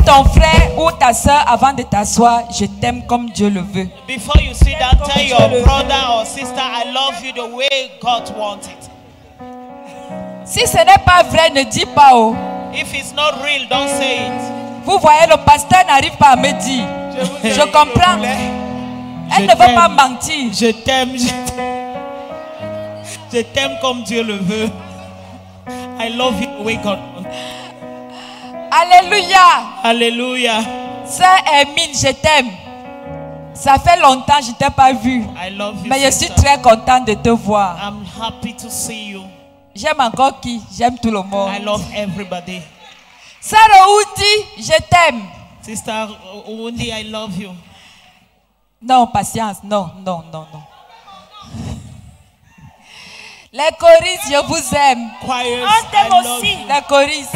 ton frère ou ta soeur avant de t'asseoir, je t'aime comme Dieu le veut. Before you sit down, tell your brother or sister, I love you the way God wants it. Si ce n'est pas vrai, ne dis pas. Oh. If it's not real, don't say it. Vous voyez, le pasteur n'arrive pas à me dire. Je comprends. Elle ne veut pas mentir. Je t'aime. Je t'aime comme Dieu le veut. I love you the way God wants. Alléluia. Alléluia. Sœur Hermine, je t'aime. Ça fait longtemps que je ne t'ai pas vu. I love you, mais je suis très contente de te voir. I'm happy to see you. J'aime encore qui? J'aime tout le monde. I love everybody. Sœur Oundi, je t'aime. Sister Oundi, I love you. Non, patience. Non. Les choristes, je vous aime. Choirs, On t'aime aussi. Les choristes.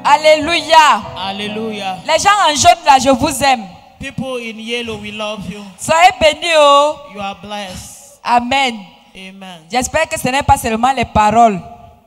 Alléluia. Alléluia. Les gens en jaune là, je vous aime. People in yellow, we love you. Soyez bénis. Oh. You are blessed. Amen. Amen. J'espère que ce n'est pas seulement les paroles.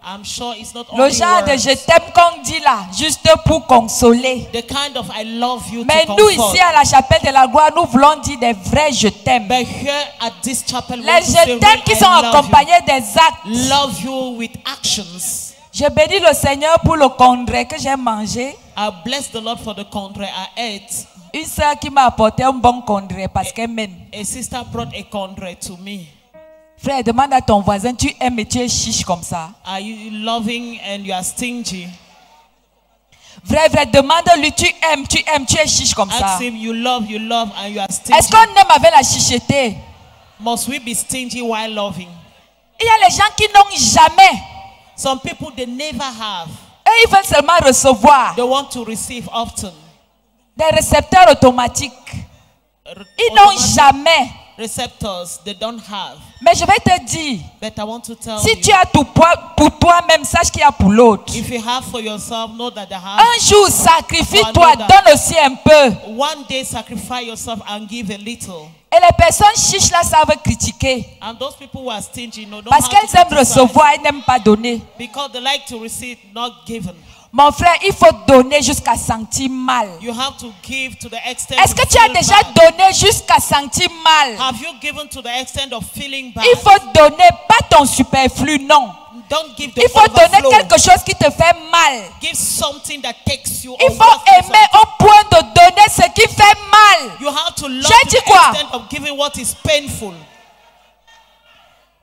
I'm sure it's not Le only genre de words. je t'aime qu'on dit là, juste pour consoler. The kind of I love you Mais to nous comfort. ici à la chapelle de la gloire, nous voulons dire des vrais je t'aime. But here at this chapel, we Les want to say je t'aime real qui I sont love accompagnés des actes. you. Love you with actions. Je bénis le Seigneur pour le congrès que j'ai mangé. I bless the Lord for the congrès I ate. Une soeur qui m'a apporté un bon congrès parce qu'elle m'aime. A sister brought a congrès to me. Frère, demande à ton voisin, tu aimes et tu es chiche comme ça. Are you loving and you are stingy? Vrai, demande-lui, tu aimes, tu es chiche comme ça. Ask him, you love and you are stingy. Est-ce qu'on aime avec la chicheté? Must we be stingy while loving? Il y a les gens qui n'ont jamais. Some people, they never have. Et ils veulent seulement recevoir. They want to receive often. Des récepteurs automatiques. Ils n'ont jamais. Receptors, they don't have. Mais je vais te dire, But I want to tell si you, tu as tout pour toi-même, sache qu'il y a pour l'autre. if you have for yourself, know that they have. Un jour, sacrifie-toi, donne aussi un peu. One day, sacrifice yourself and give a little. Et les personnes chiches là savent critiquer. And those people who are stingy, no, don't Parce have qu'elles to aiment criticize. recevoir, elles n'aiment pas donner. Because they like to receive, not given. Mon frère, il faut donner jusqu'à sentir mal. You have to give to the extent. Est-ce que you tu as feel déjà bad. donné jusqu'à sentir mal? Have you given to the extent of feeling bad? Il faut donner, pas ton superflu, non. Don't give the Il faut donner overflow. quelque chose qui te fait mal. Give something that takes you. Il or faut worth aimer yourself. au point de donner ce qui fait mal. You have to love J'ai to dit the quoi? extent of giving what is painful.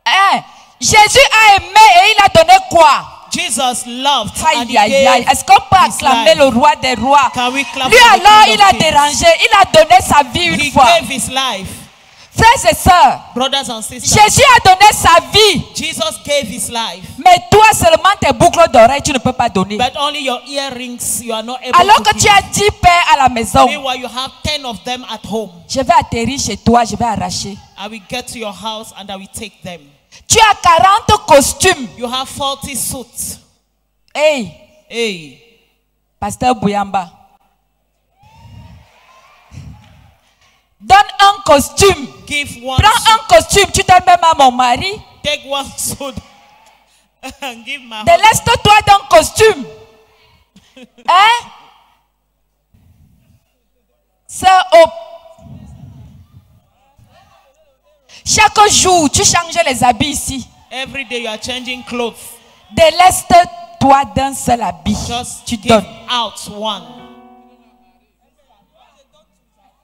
Hein? Jésus a aimé et il a donné quoi? Jesus loved and Aïe, he aïe, aïe. gave Est-ce qu'on peut his acclamer life. le roi des rois? Can we clap Lui for the alors, King il of a Kings? dérangé. Il a donné sa vie He une fois. gave his life. Frères et sœurs, Brothers and sisters, Jésus a donné sa vie. Jesus gave his life. Mais toi seulement tes boucles d'oreilles, tu ne peux pas donner. But only your earrings you are not able Alors to que tu give. as 10 paires à la maison, Meanwhile, you have 10 of them at home. je vais atterrir chez toi, je vais arracher. I will get to your house and I will take them. Tu as 40 costumes. You have 40 suits. Hey, Hey, Pasteur Bouyamba. Donne un costume. give one Prends suit. un costume, tu donnes même à mon mari. Take one suit and give my husband. Déleste-toi d'un costume. Hein? Sœur Hope. Chaque jour, tu changes les habits ici. Every day you are changing clothes. Déleste-toi d'un seul habit. Just Tu give donnes. out one.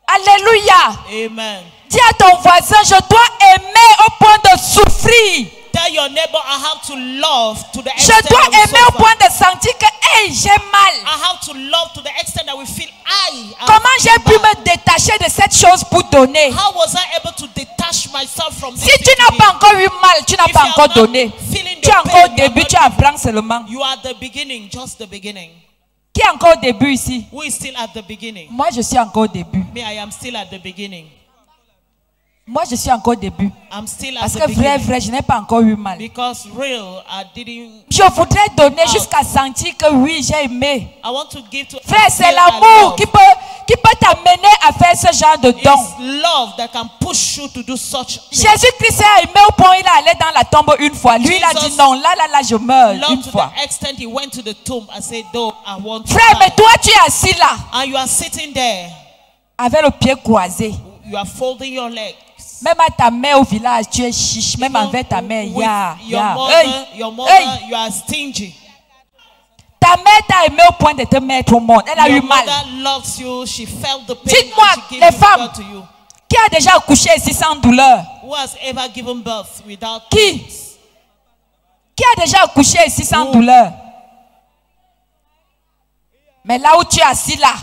Alléluia. Amen. Dis à ton voisin, je dois aimer au point de souffrir. Tell your neighbor, I have to love to the Je extent dois I will aimer au suffer. point de sentir que, hey, j'ai mal. I have to love to the extent I will feel I am Comment j'ai pu bad. me détacher de cette chose pour donner? How was I able to detach myself from this Si tu n'as situation? pas encore eu mal, tu n'as If pas you are encore not donné. feeling Tu the es encore pain, au you are début, not tu apprends seulement. You are at the beginning, just the beginning. Qui est encore au début ici? Who is still at the beginning? Moi, je suis encore au début. Me, I am still at the beginning. Moi, je suis encore au début. I'm still at Parce the que beginning. vrai, je n'ai pas encore eu mal. Because real, I didn't. Je voudrais donner jusqu'à sentir que oui, j'ai aimé. I want to give to. Frère, c'est feel I l'amour love. qui peut t'amener à faire ce genre de don. It's love that can push push you to do such things. Jésus-Christ a aimé au point il est allé dans la tombe une fois. Lui, il a dit non, là, je meurs une Loved to fois. the extent he went to the tomb and said, "No, I want to Frère, mais die." toi, tu es assis là, And you are sitting there. avec le pied croisé. You are folding your legs. Même à ta mère au village, tu es chiche. Même Even avec ta mère, with ya. your mother, Hey. you are stingy. Ta mère t'a aimé au point de te mettre au monde. Elle a Your eu mal. mother loves you. She felt the pain Dites-moi, and she les gave femmes. birth to you. Qui a déjà accouché ici sans douleur? Who has ever given birth without Qui? pains? Qui a déjà accouché ici sans douleur? Mais là où tu es assis là,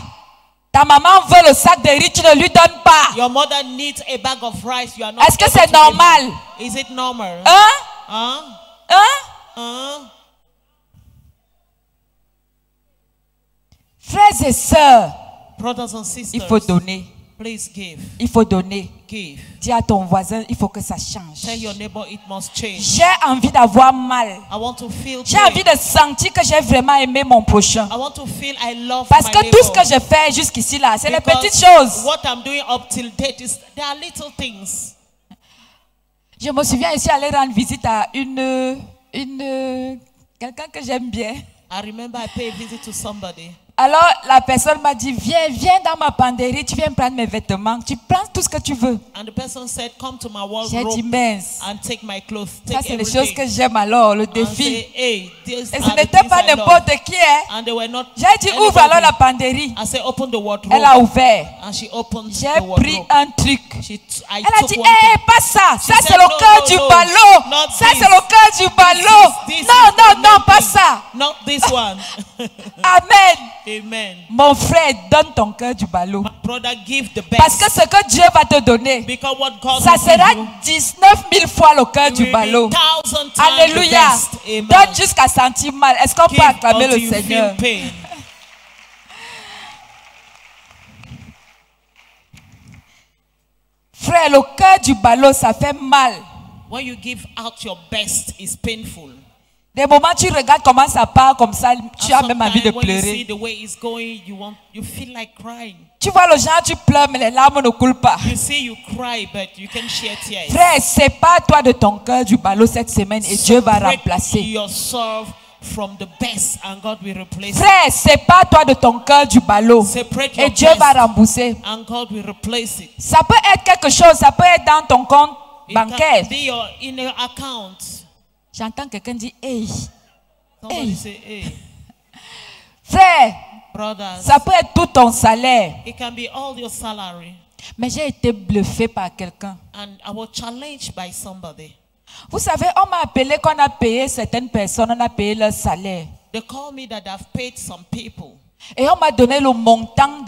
ta maman veut le sac de riz, tu ne lui donnes pas. Your mother needs a bag of rice. You are not. Est-ce que able c'est to give normal? her. Is it normal? Hein? Huh? Hein? Huh? Frères et sœurs, Brothers and sisters, il faut donner. please give. Il faut donner. Give. Dis à ton voisin, il faut que ça change. Tell your neighbor it must change. J'ai envie d'avoir mal. I want to feel J'ai envie pain. de sentir que j'ai vraiment aimé mon prochain. I want to feel I love Parce my que neighbor. tout ce que je fais jusqu'ici là, c'est les Because petites choses. what I'm doing up till date is there are little things. Je me souviens, je suis allée rendre visite à quelqu'un que j'aime bien. I remember I paid a visit to somebody. Alors la personne m'a dit, viens dans ma penderie, tu viens prendre mes vêtements, tu prends tout ce que tu veux. And the person said, "Come to my J'ai dit wardrobe mince. and take my clothes. Ça Take c'est les choses everything." que j'aime alors, le And défi. say, "Hey, these Et are ce the n'était things pas I love." n'importe qui. Hein. And they were not. J'ai dit ouvre alors la penderie. I said, "Open the wardrobe." Elle a ouvert. And she opened J'ai the pris wardrobe. un truc. I Elle a took dit, one hé, thing. pas ça. Ça said, c'est le "No, cœur no, du no, ballot. not Ça this. c'est le cœur du ballot. This is Non, the non, non, main pas thing. ça. Not this one." Amen. Amen. Mon frère, donne ton cœur du ballot. My brother, give the Parce best. que ce que Dieu va te donner, Because what God ça will sera give you 19 000 fois le cœur du will be ballot. 1,000 times Alléluia. the best. Amen. Donne jusqu'à sentir mal. Est-ce qu'on peut Give acclamer until le you Seigneur? feel pain. Frère, le cœur du ballot, ça fait mal. When you give out your best, it's painful. Des moments, tu regardes comment ça part comme ça, tu as même envie de Sometimes when you see pleurer. the way it's going, you feel like crying. Tu vois le genre, tu pleures, mais les larmes ne coulent pas. You see, you cry, but you can shed tears. Frère, sépare-toi de ton cœur du ballot cette semaine et Dieu va Separate remplacer. yourself from the best, and God will replace it. Frère, sépare-toi de ton cœur du ballot Separate et your Dieu va best, rembourser. and God will replace it. Ça peut être quelque chose, ça peut être dans ton compte It bancaire. can be your inner account. J'entends quelqu'un dire, hey, Somebody Hey. say, "Hey, frère, brothers." ça peut être tout ton salaire. It can be all your salary. Mais j'ai été bluffé par quelqu'un. And I was challenged by somebody. Vous savez, on m'a appelé qu'on a payé certaines personnes, on a payé leur salaire. They call me that I've paid some people. Et on m'a donné le montant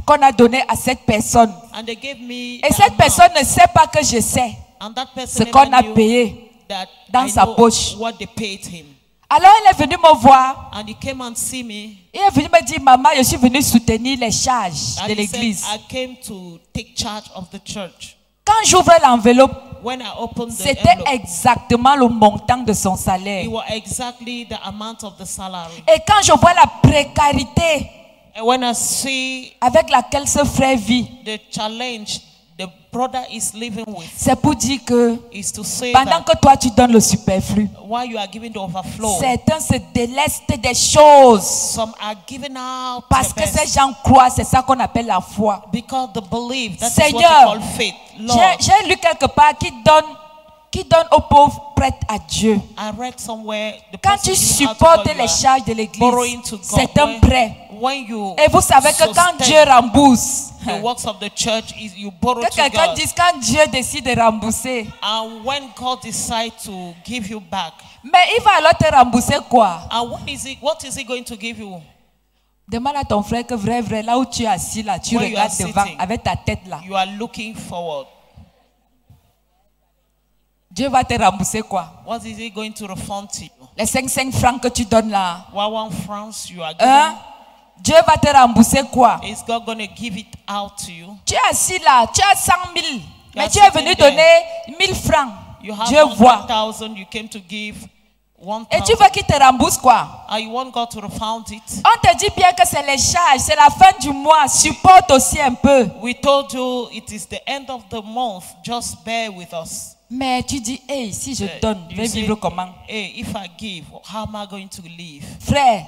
qu'on a donné à cette personne. And they gave me Et the cette amount. personne ne sait pas que je sais And that ce person qu'on a never knew payé that dans I sa know poche. what they paid him. Alors il est venu me voir. And he came and see me. Il est venu me dire, maman, je suis venu soutenir les charges And de he said, l'église. "I came to take charge of the church." Quand j'ouvre l'enveloppe, When I opened the c'était envelope, exactement le montant de son salaire. it was exactly the amount of the salary. Et quand je vois la précarité And when I see avec laquelle ce frère vit, the challenge the brother is living with, c'est pour dire que is to say pendant that que toi tu donnes le superflu, while you are giving the overflow, certains se délestent des choses some are giving out parce their que ces best gens croient, c'est ça qu'on appelle la foi. because they believe. That is Seigneur, what they call faith. Lord, J'ai lu quelque part qui donne aux pauvres prêtres à Dieu. I read somewhere the Quand person tu giving out to supportes God, you les are charges de borrowing l'église, to God. c'est un prêt. When you Et vous savez que quand sustain Dieu rembourse, the works of the church, is you borrow que to quelqu'un God. dise quand Dieu décide de rembourser, And when God decides to give you back, mais il va alors te rembourser quoi? and what is he going to give you? Demande à ton frère que vrai, là où tu es assis là, tu Where you are regardes devant sitting. avec ta tête là. You are looking forward. Dieu va te rembourser quoi? What is he going to refund to you? Les 5 francs que tu donnes là. 1 francs you are giving. Hein? Dieu va te rembourser quoi? Is God going to give it out to you? Tu es assis là, tu as 100 000. Mais are tu es sitting venu there. donner 1000 francs. You have Dieu voit. 100,000 you came to give Et tu veux qu'il te rembourse quoi? And you want God to refund it. On te dit bien que c'est les charges, c'est la fin du mois. Supporte aussi un peu. We told you it is the end of the month. Just bear with us. Mais tu dis, hey, si je donne, je vais vivre comment? Hey, if I give, how am I going to live? Frère,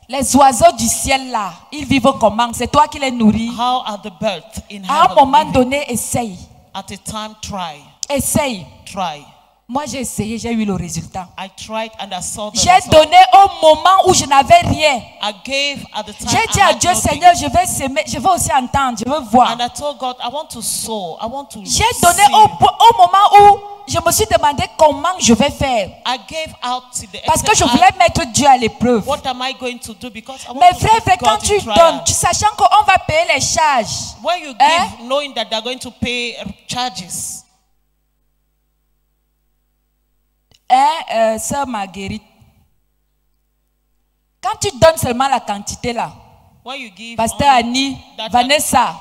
les oiseaux du ciel là, ils vivent comment? C'est toi qui les nourris. How are the birds in À un heaven moment living? donné, essaye. At a time, try. Essaye. Try. Moi, j'ai essayé, j'ai eu le résultat. I tried and I saw the J'ai result. donné au moment où je n'avais rien. I gave at the time. J'ai dit I à had Dieu, nothing. Seigneur, je vais s'aimer, je vais aussi entendre, je veux voir. And I told God, I want to sow. I want to J'ai donné see. au moment où je me suis demandé comment je vais faire. I gave out to the Parce que je extent voulais mettre Dieu à l'épreuve. what am I going to do? Because I want Mais to frère, give quand God tu a trial. donnes, sachant qu'on va payer les charges. When you Hein? give, knowing that they're going to pay charges. Sœur Marguerite, quand tu donnes seulement la quantité là, When you give Pasteur only Annie, that- Vanessa,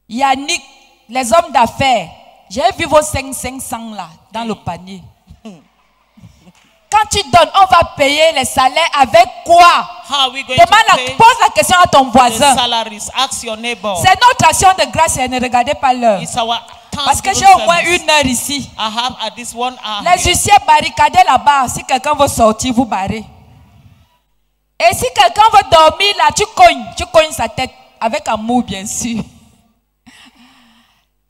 Yannick, les hommes d'affaires, j'ai vu vos 500 là dans le panier. Quand tu donnes, on va payer les salaires avec quoi? How are we going to pay Pose la question à ton the voisin. salaries? Ask your neighbor. C'est notre action de grâce et ne regardez pas l'heure. It's our Parce que thanksgiving j'ai au moins service. 1 heure ici. I have at this 1 hour. Les here. huissiers barricadés là-bas. Si quelqu'un veut sortir, vous barrez. Et si quelqu'un veut dormir là, tu cognes sa tête. Avec amour, bien sûr.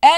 Hein,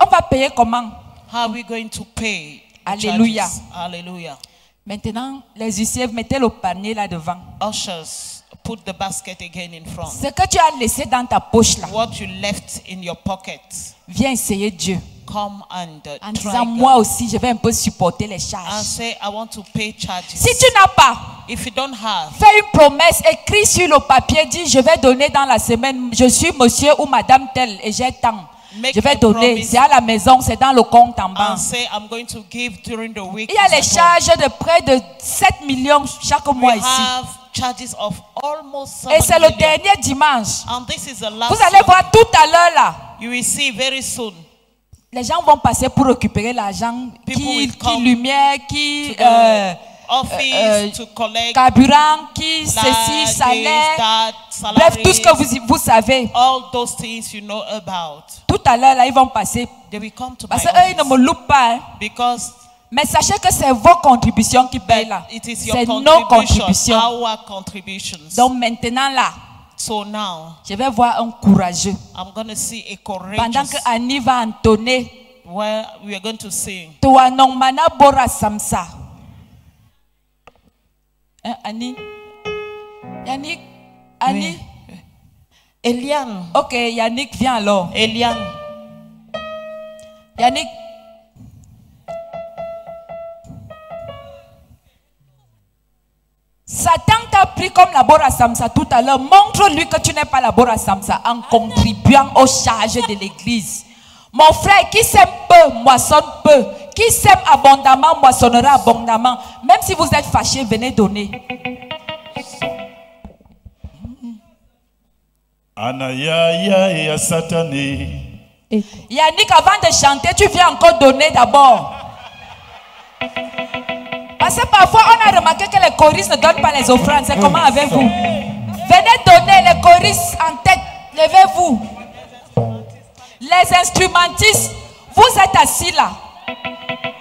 on va payer comment? How are we going to pay? the Alléluia. charges? Hallelujah. Maintenant, les huissiers, mettez le panier là devant. Ushers, put the basket again in front. Ce que tu as laissé dans ta poche là, What you left in your pocket, viens essayer Dieu. come and En try disant, God. moi aussi, je vais un peu supporter les And charges. say, I want to pay charges. Si tu n'as pas, If you don't have, fais une promesse, écris sur le papier, dis, je vais donner dans la semaine, je suis monsieur ou madame tel et j'ai tant. Make Je vais a donner, promise. c'est à la maison, c'est dans le compte en and banque. say, I'm going to give during the week. Il y a les It's at home. charges de près de 7 millions chaque We mois ici. have charges of almost Et 7 c'est le million. dernier dimanche. And this is the last Vous allez one. voir tout à l'heure là. You will see very soon. Les gens vont passer pour récupérer l'argent. People Qui will come lumière, qui to the office to collect carburant, qui ceci, that, salaire. that, Bref, tout ce salaries, que vous savez. all those things you know about. Tout à l'heure là, ils vont passer. They will come to my Parce qu'eux, ils ne me office loupent pas. Hein. because Mais sachez que c'est vos contributions qui payent là. it is your C'est nos contribution, contributions. our contributions. Donc maintenant là, So now, je vais voir un courageux. I'm going to see a Pendant courageous que Annie va entonner. where we are going to sing. Toi non mana bora samsa. Hein, Annie? Yannick? Annie? Eliane. Ok, Yannick, viens alors. Eliane. Yannick? Satan t'a pris comme la Bora Samsa tout à l'heure. Montre-lui que tu n'es pas la Bora Samsa en contribuant aux charges de l'église. Mon frère, qui sème peu, moissonne peu. Qui sème abondamment, moissonnera abondamment. Même si vous êtes fâché, venez donner. Anaya Satani. Yannick, avant de chanter, tu viens encore donner d'abord. Parce que parfois, on a remarqué que les choristes ne donnent pas les offrandes. C'est comment avec vous? Venez donner les choristes en tête. Levez-vous. Les instrumentistes, vous êtes assis là.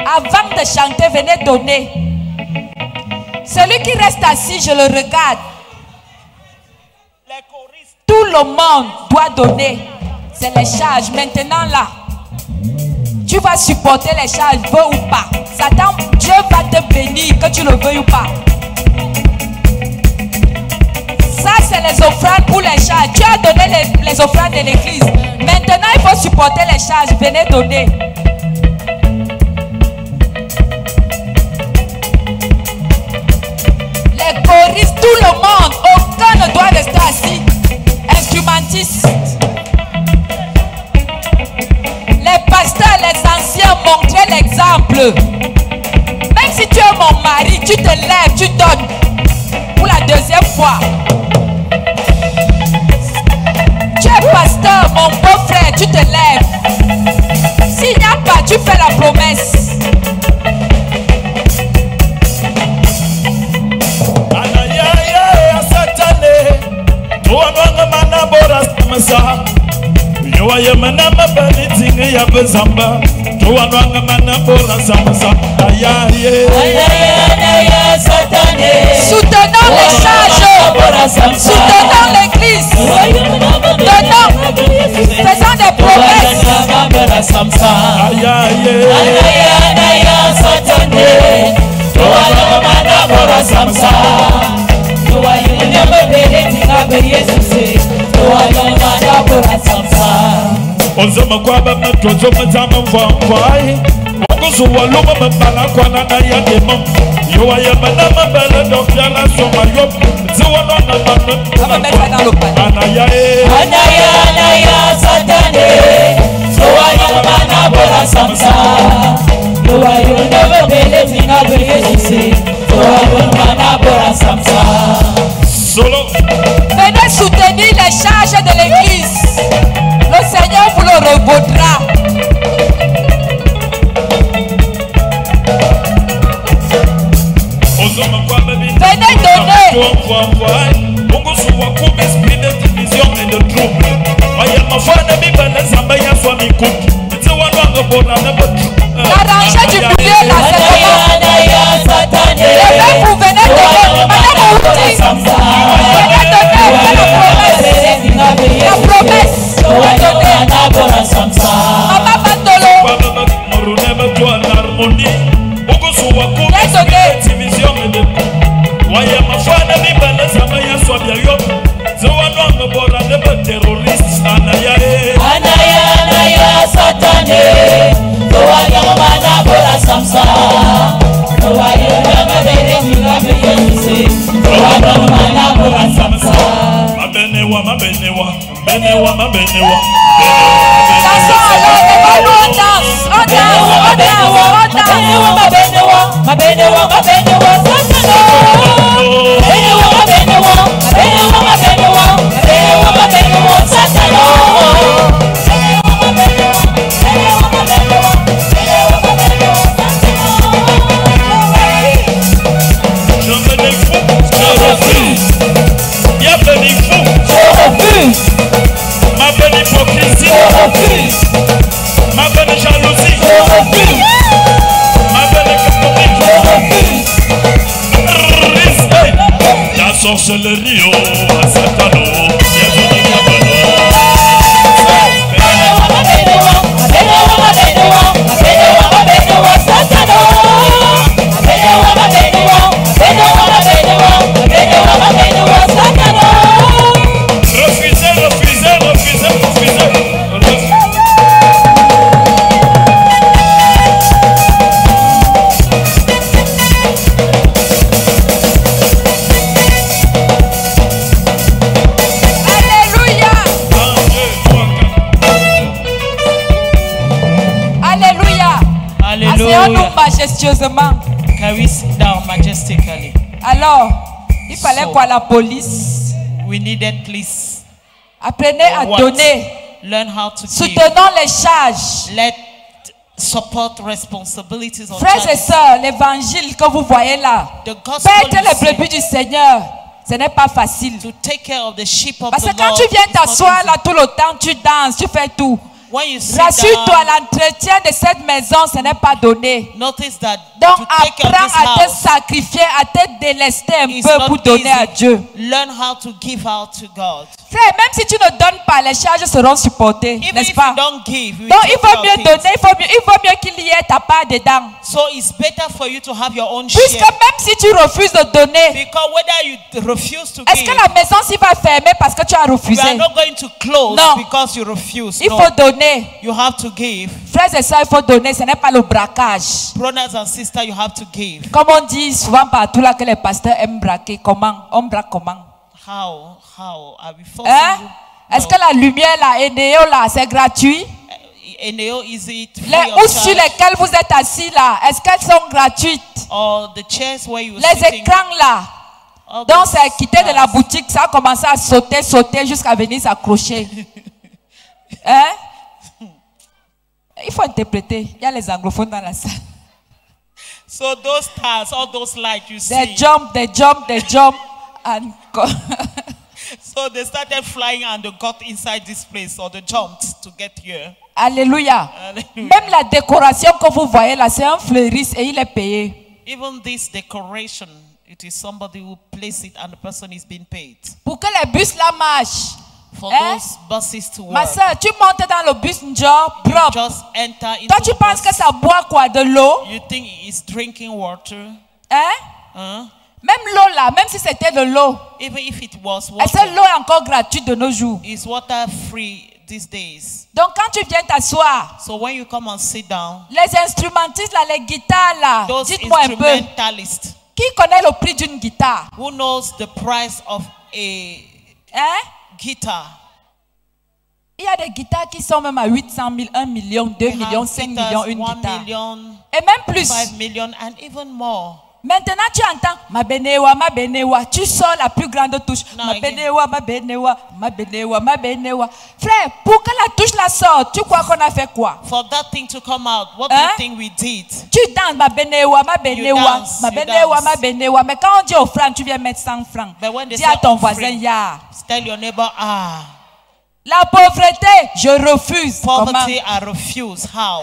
Avant de chanter, venez donner. Celui qui reste assis, je le regarde. Tout le monde doit donner. C'est les charges. Maintenant là, tu vas supporter les charges, veux ou pas. Satan, Dieu va te bénir, que tu le veuilles ou pas. Ça, c'est les offrandes pour les charges. Tu as donné les offrandes de l'église. Maintenant, il faut supporter les charges. Venez donner. Les choristes, tout le monde, aucun ne doit rester assis. Instrumentistes. Les pasteurs, les anciens, montrez l'exemple. Même si tu es mon mari, tu te lèves, tu donnes. Pour la deuxième fois. Tu es pasteur, mon beau-frère, tu te lèves. S'il n'y a pas, tu fais la promesse. Yowa yamana mabani tingi ya bezamba. Towa nwanga mana bora samasa. Ayaye. Ayaya Satané. Soutenons les sages. Soutenons l'église. Donnons. Faisons des promesses. Ayaye. Ayaya Satané. Towa mana bora samsa. Towa yama bele tinga be Yesu. Towa mana bora samsa. Ozama kwa bama tozoma zama mvamvai. Wakusu waluma mabala kwa nana ya demam. Yowa yamana mabala dokyala soma yop. Ziwala na On va mettre ça dans le panier. Anayaye. Anaya Satané. Towa yama bora samsa. Towa yama bele tinga be Yesu. Towa mana bora samsa. Solo. Venez soutenir les charges de l'église. Le Seigneur vous le revaudra. Venez donner. L'arranger du milieu là, c'est comment? Et vous venez donner. Madame Outi. Venez donner. Faites la promesse. On va donner. Maman Bandolo. Anaya Satané. Towa yama bora samsa. Towa yama bele tinga be Yesu. Towa mana bora samsa. Mabenewa. Dansons alors, on danse. On danse. Ma bonne hypocrisie, ma bonne jalousie, ma bonne catholique, la sorcellerie, oh, Satano, bienvenue Kabano. Asseyons-nous majestueusement. Can we sit down majestically? Alors, il fallait quoi la police? We needed, please. Apprenez à What? donner. Learn how to give. Soutenons les charges. Let support responsibilities on Frères et churches. sœurs, l'évangile que vous voyez là, The gospel perdre les you see, brebis du Seigneur, ce n'est pas facile. to take care of the sheep of Parce the que quand Lord tu viens is not t'asseoir easy. là tout le temps, tu danses, tu fais tout. When you sit Rassure-toi, down, l'entretien de cette maison, ce n'est pas donné. notice that Donc to take care of apprends this à te house sacrifier, à te délester un is peu not pour donner à easy. Dieu. Learn how to give out to God. Frère, même si tu ne donnes pas, les charges seront supportées, Even n'est-ce if pas? you don't give, you Donc take il care vaut of mieux things. donner, il vaut mieux qu'il y ait ta part dedans. So it's better for you to have your own Puisque share. même si tu refuses de donner, Because whether you refuse to est-ce give, que la maison s'y va fermer parce que tu as you refusé? are not going to close Non. because you refuse. Il No. faut donner. You have to give. Frères et sœurs, il faut donner, ce n'est pas le braquage. Brothers and sisters, you have to give. Comme on dit souvent partout là que les pasteurs aiment braquer, comment? On braque comment? How? Are we forcing Hein? you? Est-ce que la lumière là, Eneo là, c'est gratuit? Eneo, is it free Les of housses sur charge? lesquelles vous êtes assis là, est-ce qu'elles sont gratuites? Or the chairs where you Les sitting? écrans là, All donc those c'est quitté de la stars. boutique, ça a commencé à sauter jusqu'à venir s'accrocher. Hein? Il faut interpréter. Il y a les anglophones dans la salle. So those stars, all those lights you They see. jump, and go. So they started flying and they got inside this place, or they jumped to get here. Alléluia. Hallelujah. Même la décoration que vous voyez là, c'est un fleuriste et il est payé. Even this decoration, it is somebody who placed it and the person is being paid. Pour que les bus là marchent. For Hein? those buses to Ma work. soeur, tu montes dans le bus genre propre. Just enter into Toi, tu the penses bus. que ça boit quoi? De l'eau? You think it's drinking water? Hein? Huh? Même l'eau là, même si c'était de l'eau. Even if it was Est-ce que water, l'eau est encore gratuite de nos jours? it's water free these days. Donc quand tu viens t'asseoir, So when you come and sit down, les instrumentistes là, les guitares là, those dites-moi un peu. instrumentalists Qui connaît le prix d'une guitare? who knows the price of a Hein? guitar? Il y a des guitares qui sont même à 800 000, 1 million, 2 We millions, have 5 guitars, millions, une 1 guitare. million, Et même plus. 5 million, and even more. Maintenant, tu entends ma benewa. Tu sors la plus grande touche. Non, Ma benewa. Frère, pour que la touche la sorte, tu crois qu'on a fait quoi? For that thing to come out, what do Hein? you think we did? Tu danses ma benewa. dance, Ma you benewa, dance. ma benewa. Mais quand on dit aux francs, tu viens mettre 100 francs. But when they Dis say à ton voisin, offering, ya. Tell your neighbor, La pauvreté, je refuse. Comment? poverty, I refuse. How?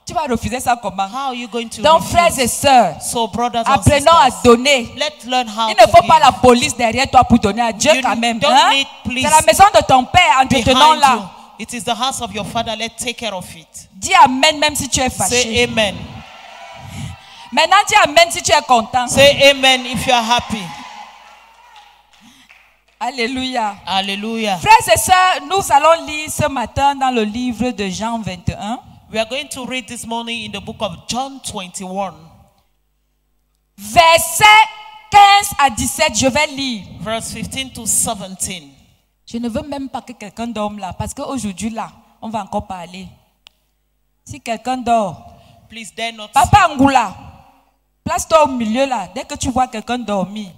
Tu vas refuser ça comment? How are you going to Donc, refuse? frères et sœurs, So, brothers and apprenons à sisters, donner. let's learn how Il ne to faut pas give. la police derrière toi pour donner à Dieu You quand même. don't Hein? need police C'est la maison de ton père, entretenons-la. Behind you. It is the house of your father. Let's take care of it. Dis amen même si tu es fâché. Say amen. Maintenant, dis amen si tu es content. Say amen if you are happy. Alléluia. Hallelujah. Frères et sœurs, nous allons lire ce matin dans le livre de Jean 21. We are going to read this morning in the book of John 21, Versets 15 à 17, je vais lire. verse 15 to 17. Je ne veux même pas que quelqu'un dorme là, parce qu'aujourd'hui là, on va encore parler. Si quelqu'un dort, Please dare not Papa Angoula, place-toi au milieu là. Dès que tu vois quelqu'un dormir,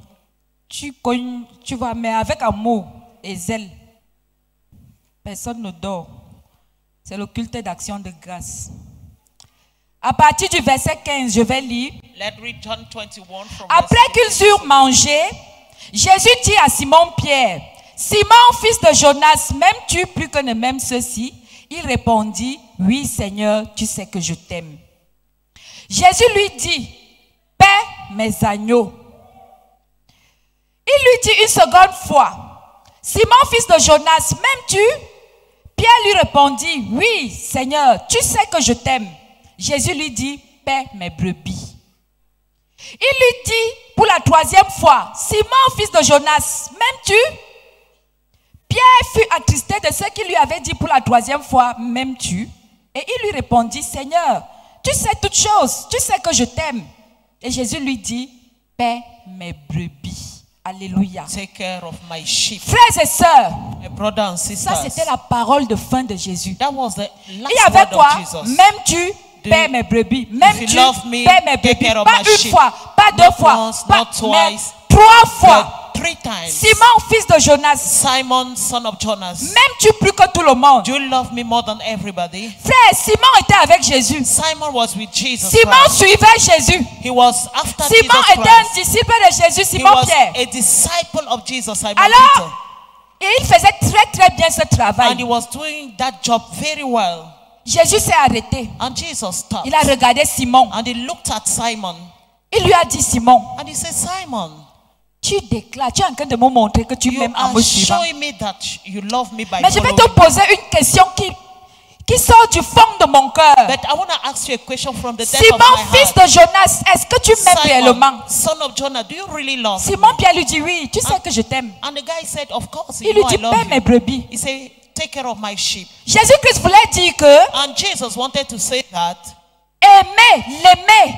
tu cognes, tu vois, mais avec amour et zèle. Personne ne dort. C'est le culte d'action de grâce. À partir du verset 15, je vais lire. Let's read John 21 from Après verse qu'ils eurent mangé, Jésus dit à Simon-Pierre, Simon, fils de Jonas, m'aimes-tu plus que ne m'aimes ceux-ci? Il répondit, oui Seigneur, tu sais que je t'aime. Jésus lui dit, paie mes agneaux. Il lui dit une seconde fois, Simon, fils de Jonas, m'aimes-tu? Pierre lui répondit, oui Seigneur, tu sais que je t'aime. Jésus lui dit, paie mes brebis. Il lui dit pour la troisième fois, Simon, fils de Jonas, m'aimes-tu? Pierre fut attristé de ce qu'il lui avait dit pour la troisième fois, m'aimes-tu? Et il lui répondit, Seigneur, tu sais toutes choses, tu sais que je t'aime. Et Jésus lui dit, paie mes brebis. Alléluia. Take care of my sheep. Frères et sœurs, My brother and sisters. ça c'était la parole de fin de Jésus. That was the Il y last avait word quoi? of Jesus. M'aimes-tu? Paie mes brebis. M'aimes-tu? love me, Paie mes take brebis. care of Pas my une sheep. fois, pas deux Not fois, once, pas not twice, mais 3 fois. But 3 times. Simon, fils de Jonas, Simon, son of Jonas. m'aimes-tu plus que tout le monde? Do you love me more than everybody? Frère, Simon était avec Jésus. Simon was with Jesus Simon Christ. suivait Jésus. He was after Simon Jesus était un Christ. disciple de Jésus, He Simon was Pierre. a disciple of Jesus, Simon Alors, Peter. et il faisait très bien ce And he travail. was doing that job very well. Jésus s'est arrêté. And Jesus stopped. Il a regardé Simon. And he looked at Simon. Il lui a dit, Simon, And he said, Simon, tu déclares, tu es en train de me montrer que tu you m'aimes en are me suivant. showing me that you love me by Mais je vais following te poser une question qui sort du fond de mon cœur. But I want to ask you a question from the depth of Simon, my fils heart. de Jonas, est-ce que tu m'aimes réellement? Simon, son of Jonah, do you really love Simon me? Pierre lui dit, oui, tu sais que je t'aime. And the guy said, of course, Il you lui know I dit, love paie mes you. brebis. He said, take care of my sheep. Jésus-Christ voulait dire que And Jesus wanted to say that aimer, l'aimer,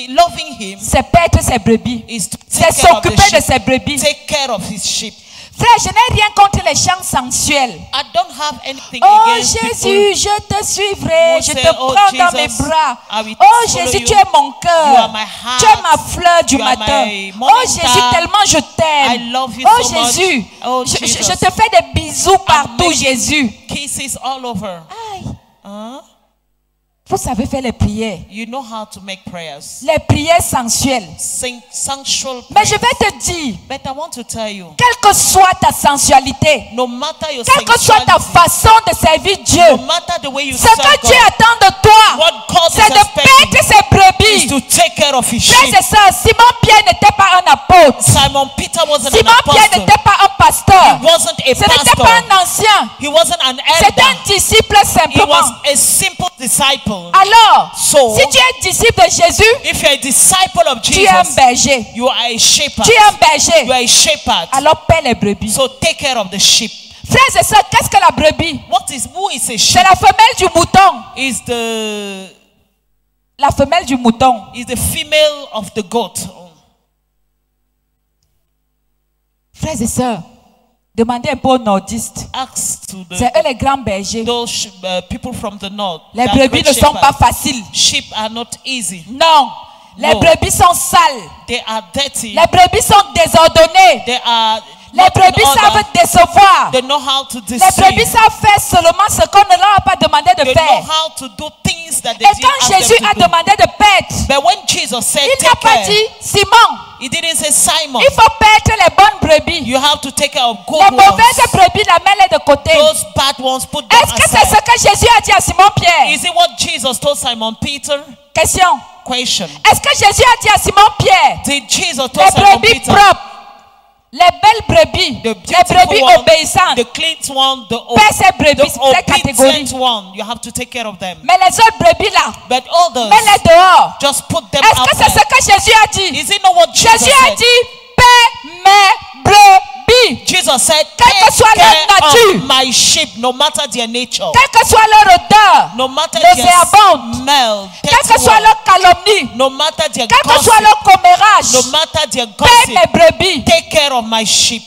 loving him c'est perdre ses brebis. is to C'est take care of the s'occuper de sheep. ses brebis. Take care of his sheep. Frère, je n'ai rien contre les chants sensuels. I don't have anything Oh against Jésus, people. je te suivrai, who je say, te "Oh, prends dans mes Jesus, bras. I will Oh follow Jésus, you. tu es mon You cœur. are my heart. Tu es ma fleur du You are matin. my Oh morning Jésus, star. tellement je t'aime. I love you Oh so much. Jésus, Oh, je Jesus. te fais des bisous partout, make Jésus. Kisses all over. Aïe. Huh? Vous savez faire les prières. You know how to make prayers. Les prières sensuelles. Sensual Mais je prayers. vais te dire, But I want to tell you, quelle que soit ta sensualité, no matter your quelle que soit ta sexuality, façon de servir Dieu, no matter the way you ce serve que Dieu God, attend de toi, what God c'est is de expecting paître ses is brebis. to take care of his Frères sheep. et sœurs, Simon-Pierre n'était pas un apôtre. Simon Peter wasn't an Simon-Pierre apostle. n'était pas un pasteur. He wasn't a Ce n'était pastor. pas un ancien. He wasn't an C'était elder. un disciple He simplement. was a simple disciple. Alors, So, si tu es disciple de Jésus, if you're a disciple of tu es un Jesus, berger. you are a shepherd. Tu es un You berger. are a shepherd. Alors paie les brebis. So take care of the sheep. Frères et sœurs, qu'est-ce que la brebis? Who is a C'est sheep? la femelle du mouton. Is the La femelle du mouton. female of the goat. Frères et sœurs, demandez un peu aux nordistes. Ask to C'est eux les grands bergers. those people from the north. Les They are brebis great ne sont pas shepherds. faciles. Sheep are not easy. Non. Les No. brebis sont sales. They are dirty. Les brebis sont désordonnées. They are Les not in brebis order. savent décevoir. They know how to Les brebis deceive. savent faire seulement ce qu'on ne leur a pas demandé de They know faire. how to do things that they Et didn't quand ask Jésus them a to do. demandé de paître, But when Jesus said, il n'a take pas care, dit, Simon, he didn't say, Simon, il faut paître les bonnes brebis. you have to take care of good Les mauvaises ones. brebis, la mets-les de côté. Those bad ones, put them Est-ce que c'est ce aside. que Jésus a dit à Simon-Pierre? Is it what Jesus told Simon Peter? Question. Question. Est-ce que Jésus a dit à Simon-Pierre, Did Jesus les told Simon brebis Peter, propres, les belles brebis, the les beautiful brebis one, obéissantes, the clean one, paie ces brebis, ces the catégories. obedient one, you have to take care of them. Mais les autres brebis là, But others, mets-les dehors. just put them Est-ce out que c'est ce there. que Jésus a dit? Is it not what Jesus Jésus a said? dit, paie mes brebis. Jesus said, Quelle que take soit leur care nature. of my sheep, no matter their nature, Quelle que soit leur odeur, no matter le their séabonde, smell, quelle que soit leur calomnie, no matter their quel que soit gossip, leur commérage, no matter their paie gossip, mes brebis. take care of my sheep.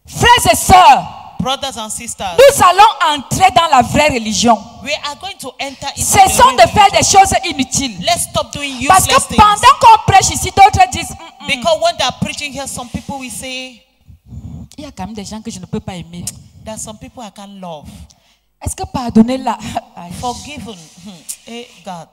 Frères et sœurs, Brothers and sisters, nous allons entrer dans la vraie religion. we are going to enter into Cessons the de faire des choses inutiles. Let's stop doing Parce useless que things. pendant qu'on prêche ici, d'autres disent, Because when they are preaching here, some people will say, il y a quand même des gens que je ne peux pas aimer. there are some people I can't love. Est-ce que pardonner là? Aïe. Forgiven. Hey, God.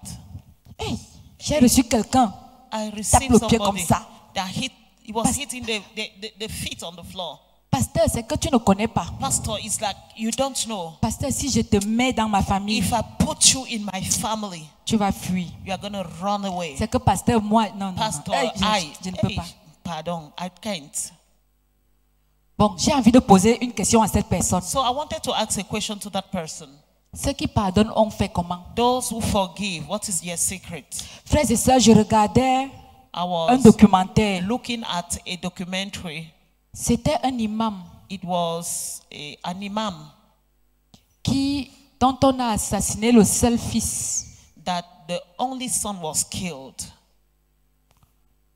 Hey, j'ai reçu quelqu'un. I Tape received le pied comme somebody ça. that he was hitting the feet on the floor. Pasteur, c'est que tu ne connais pas. Pastor, it's like, you don't know. Pasteur, si je te mets dans ma famille, If I put you in my family, tu vas fuir. you are going to run away. C'est que pasteur, moi, non, non, Pastor, non. Hey, je ne peux hey, pas. pardon, I can't. Bon, j'ai envie de poser une question à cette personne. So I wanted to ask a question to that person. Ceux qui pardonnent, on fait comment? Those who forgive, what is their secret? Frères et sœurs, je regardais I un was documentaire. looking at a documentary. C'était un imam It was an imam dont on a assassiné le seul fils. that the only son was killed.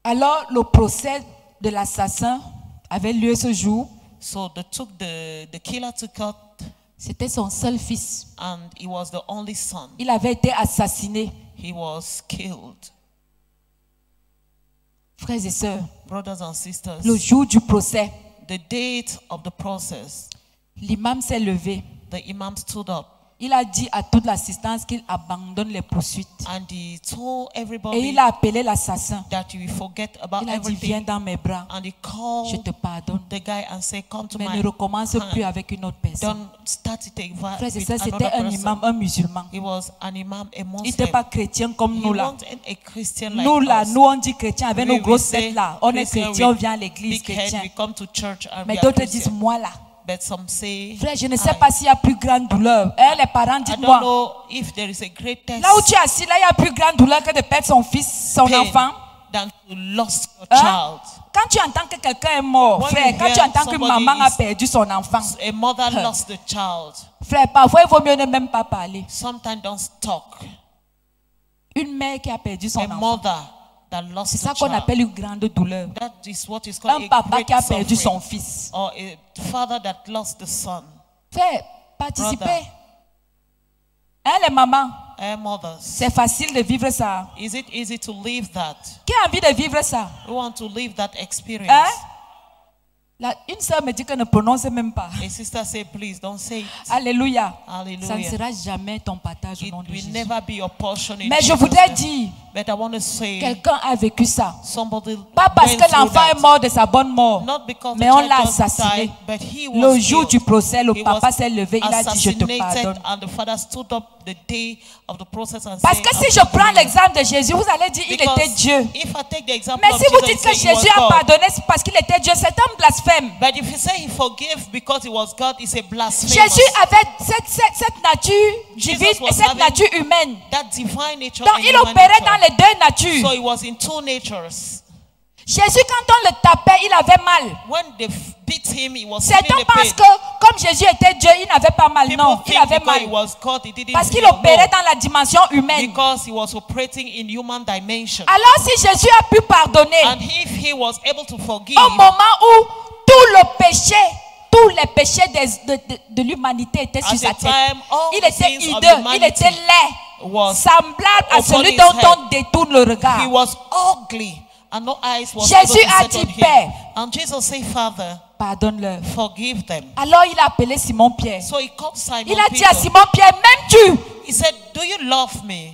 Alors, le procès de l'assassin avait lieu ce jour. So the killer took out, C'était son seul fils. and he was the only son. Il avait été assassiné. He was killed. Frères et sœurs, Brothers and sisters, le jour du procès, the date of the process, l'imam s'est levé. the imam stood up Il a dit à toute l'assistance qu'il abandonne les poursuites. and he told Et everybody il a appelé l'assassin. that you will forget about Il a dit, viens everything. dans mes bras. And he Je called te pardonne. the guy and said, come to Mais my ne recommence plus hand. avec une autre personne. Don't start it again Frères et with sœurs, another c'était un person. imam, un musulman. He was an imam, a Il Muslim. n'était pas chrétien comme He nous là. wasn't a Christian like Nous là, us. nous on dit chrétien avec We nos grosses say têtes là. On est Christian chrétien, on with vient à l'église big head, chrétien. we come to church and Mais we are d'autres disent Christian. moi là. But some say, Frère, je ne sais pas s'il y a plus grande douleur. Hein, les parents, I don't dites-moi. know if there is a great test Là où tu es assis, là, il y a plus grande douleur que de perdre son fils, son pain enfant. than to lose your Hein? child. Quand tu entends que quelqu'un est mort, When frère, you quand tu hear entends que somebody maman a is- perdu son enfant, A mother lost the child. frère, parfois il vaut mieux ne même pas parler. Sometimes don't talk. Une mère qui a perdu son A enfant, mother that lost c'est ça the qu'on child. appelle une grande douleur. That is what is called Un a papa great qui a perdu suffering. son fils. Or a father that lost the son. Frère, participez. Brother. Hein, les mamans, Mothers, c'est facile de vivre ça. is it easy to live that? Qui a envie de vivre ça? We want to live that experience. Hein? Une sœur me dit qu'elle ne prononce même pas. A sister said, please don't say it. Alléluia. Hallelujah. Ça ne sera jamais ton partage au It nom de will Jésus. never be your portion in Mais je Jesus' voudrais name. dire, But I want to say, quelqu'un a vécu ça. somebody Pas parce went que through l'enfant that. est mort de sa bonne mort, Not because mais the on child l'a just assassiné. died, but he Le was jour killed. du procès, le He papa was s'est levé, il a dit je te assassinated, pardonne. and the father stood up the day of the process and Parce said, que "I si je forgive prends you." l'exemple de Jésus, vous allez dire il Because était Dieu. if I take the example Mais of si vous Jesus, dites que you say he Jésus was a God. pardonné parce qu'il était Dieu, c'est un blasphème. But if you say he forgave because he was God, it's a blasphemy. Jésus avait cette nature divine Jesus was et cette having nature humaine. that divine nature Donc and il human opérait nature. dans les deux natures. So he was in two natures. Jésus, quand on le tapait, il avait mal. When they beat him, he was Certains feeling the pensent pain. que comme Jésus était Dieu, il n'avait pas mal. People Non, il think avait because he mal. was God, he didn't Parce qu'il feel. opérait No, dans la dimension humaine. because he was operating in human dimension. Alors si Jésus a pu pardonner, And if he was able to forgive, au moment où tout le péché, tous les péchés de l'humanité étaient sur at sa the tête. time, all Il the était sins of hideux, il humanity était laid, was semblable à upon celui his dont head. on détourne le regard. He was ugly, and no eyes was Jésus able to a set dit, on him. Père, And Jesus said, Father, pardonne-leur. forgive them. Alors il a appelé Simon-Pierre. So he called Simon Il a dit à Peter. Simon-Pierre, m'aimes-tu? He said, do you love me?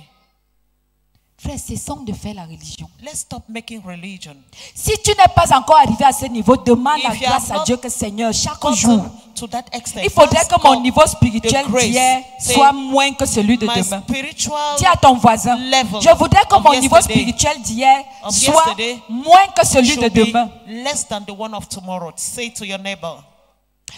Frère, cessons de faire la religion. Let's stop making religion. Si tu n'es pas encore arrivé à ce niveau, demande la If you grâce have à not Dieu que Seigneur, chaque jour, Gotten to that extent, il faudrait ask que mon God niveau spirituel the grace. d'hier Say, soit moins que celui de my demain. spiritual Dis à ton voisin, level je voudrais que of mon niveau yesterday- spirituel d'hier of soit yesterday moins que celui de should be demain. less than the one of tomorrow. Say to your neighbor,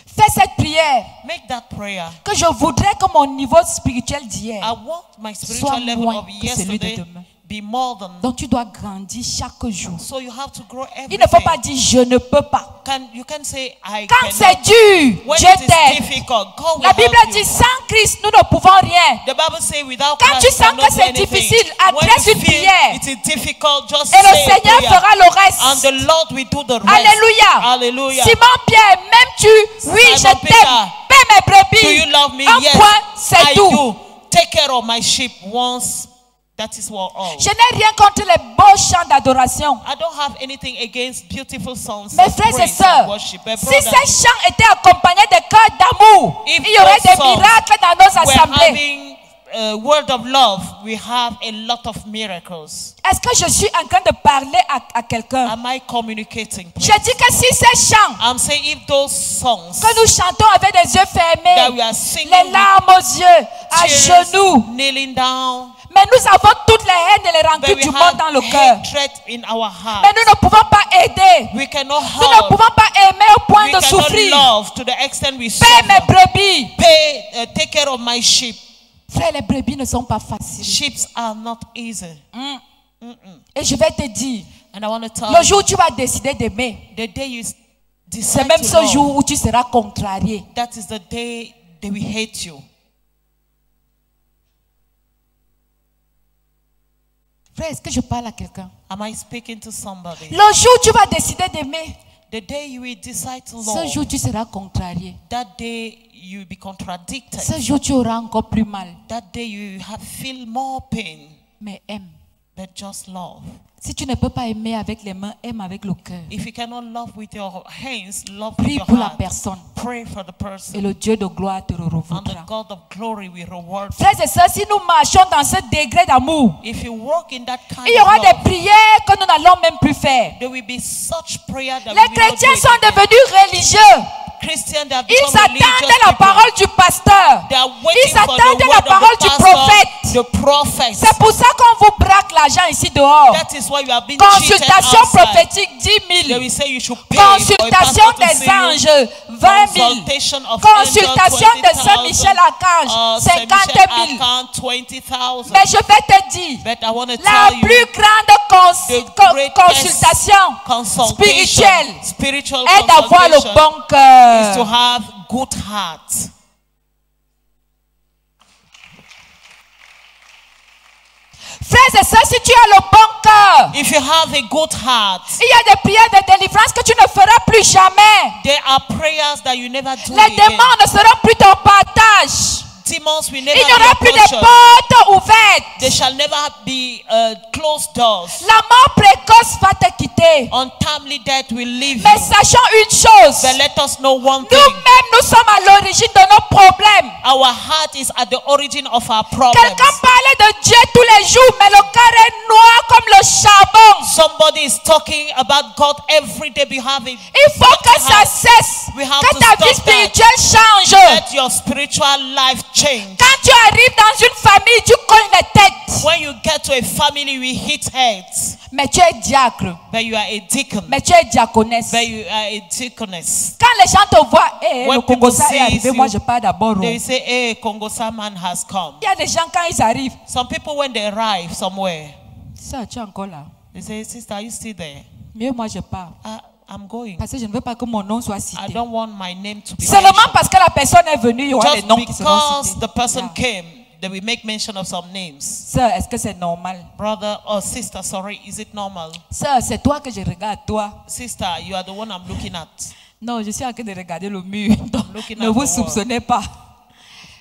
Fais cette prière, make that prayer. que je voudrais que mon niveau spirituel d'hier. I want my Soit spiritual level moins of que celui de yesterday demain. be more than. Donc tu dois grandir chaque jour. So you have to grow every Il ne faut day. pas dire je ne peux pas. You can say I Quand cannot. c'est dur, When Dieu it is t'aide. difficult, God will La Bible help dit you. sans Christ, nous ne pouvons rien. The Bible says without Quand Christ, tu you sens cannot que do c'est anything. difficile, When adresse you une feel prière. it is difficult, just Et le say a Seigneur prayer. fera le reste. And the Lord will do the rest. Alléluia. Hallelujah. Simon-Pierre, m'aimes-tu? Oui, je Simon t'aime. Peter, Paie mes Do brebis. you love me? Un Yes, point, c'est I tout. do. Take care of my sheep once. That is what all. Je n'ai rien contre les beaux chants d'adoration. I don't have anything against beautiful songs Mes of frères et praise and sœurs, worship. But si brothers, ces chants étaient accompagnés de cœurs d'amour, If il y aurait those des songs miracles dans nos we're assemblées. having a word of love, we have a lot of miracles. Est-ce que je suis en train de parler à quelqu'un? Am I communicating? Please? Je dis que si ces chants I'm saying if those songs que nous chantons avec les yeux that fermés, we are singing les larmes aux yeux, à with tears, genoux, kneeling down, mais nous avons toutes les haines et les but rancunes we du have monde dans le cœur. hatred in our heart. Mais nous ne pouvons pas aider. We cannot Nous ne help. pouvons pas aimer au point We de cannot souffrir. love to the extent we Paie mes suffer. brebis. Take care of my sheep. Frère, les brebis ne sont pas faciles. Sheep are not easy. Et je vais te dire, And I want to tell le you, jour où tu vas décider d'aimer, the day you c'est decide même to ce love, jour où tu seras contrarié. that is the day they will hate you. Frère, est-ce que je parle à quelqu'un? Am I speaking to somebody? Le jour où tu vas décider d'aimer, The day you will decide to ce love, jour tu seras contrarié. that day you will be contradicted. Ce jour tu auras encore plus mal. That day you have feel more pain. Mais aime. But just love. Si tu ne peux pas aimer avec les mains, aime avec le cœur. If you cannot love with your hands, love with Prie your pour la heart. personne. Pray for the Et person. le Dieu de gloire te le And the revaudra. God of glory will reward you. Frères et sœurs, si nous marchons dans ce degré d'amour, If you walk in that kind il y aura of des love, prières que nous n'allons même plus faire. there will be such prayer that Les we will not chrétiens do sont it again. devenus religieux. Christians that Ils become religious attendent la people. parole du pasteur. They are Ils waiting for the attendent la word of parole the du pastor, prophète. the prophet. C'est pour ça qu'on vous braque l'argent ici dehors. That is why you have been cheated Consultation outside. prophétique 10 They 000. will say you should pay for a Consultation pastor to des see you. anges 20 000. Consultation of Consultation angels, de Saint Michel Archange 50 000. 20,000. Mais je vais te dire, But I want to la tell you, plus grande the greatest consultation consultation, spirituelle spiritual est d'avoir le consultation bon is to cœur. have good heart. Frères et sœurs, si tu as le bon cœur, If you have a good heart, il y a des prières de délivrance que tu ne feras plus jamais. there are prayers that you never do Les again. démons ne seront plus ton partage. Demons will Il never n'y be aura your plus de portion. portes ouvertes. They shall never be closed doors. La mort précoce va te quitter. Untimely death will leave Mais you. sachons une chose. But let us know one thing. Nous-mêmes, nous sommes à l'origine de nos problèmes. Our heart is at the origin of our problems. Quelqu'un parlait de Dieu tous les jours, mais le cœur est noir comme le charbon. Somebody is talking about God every day. We have it. Il faut que ça cesse. We have Que to ta stop vie that. spirituelle change. Let your spiritual life change. Quand tu arrives dans une famille, tu cognes les têtes. When you get to a family, we hit heads. Mais tu es diacre. But you are a deacon. Mais tu es diaconesse. But you are a deaconess. Quand les gens te voient, When le Congo people est arrivé, see moi you, je pars d'abord. They will say, hey, Kongosa man has come. Il y a des gens quand ils arrivent. Some people, when they arrive somewhere, Ça, tu es encore là. they say, sister, are you still there? Mieux moi je pars. I'm going. Parce que je ne veux pas que mon nom soit I cité. don't want my name to be Seulement mentioned. parce que la personne est venue, il y aura des Just noms qui seront because cités. the person Yeah. came, they will make mention of some names. Sœur, est-ce que c'est normal? Brother or sister, sorry, is it normal? Sœur, c'est toi que je regarde, toi. Sister, you are the one I'm looking at. Non, je suis en train de regarder le mur. Donc, looking ne at vous the soupçonnez pas.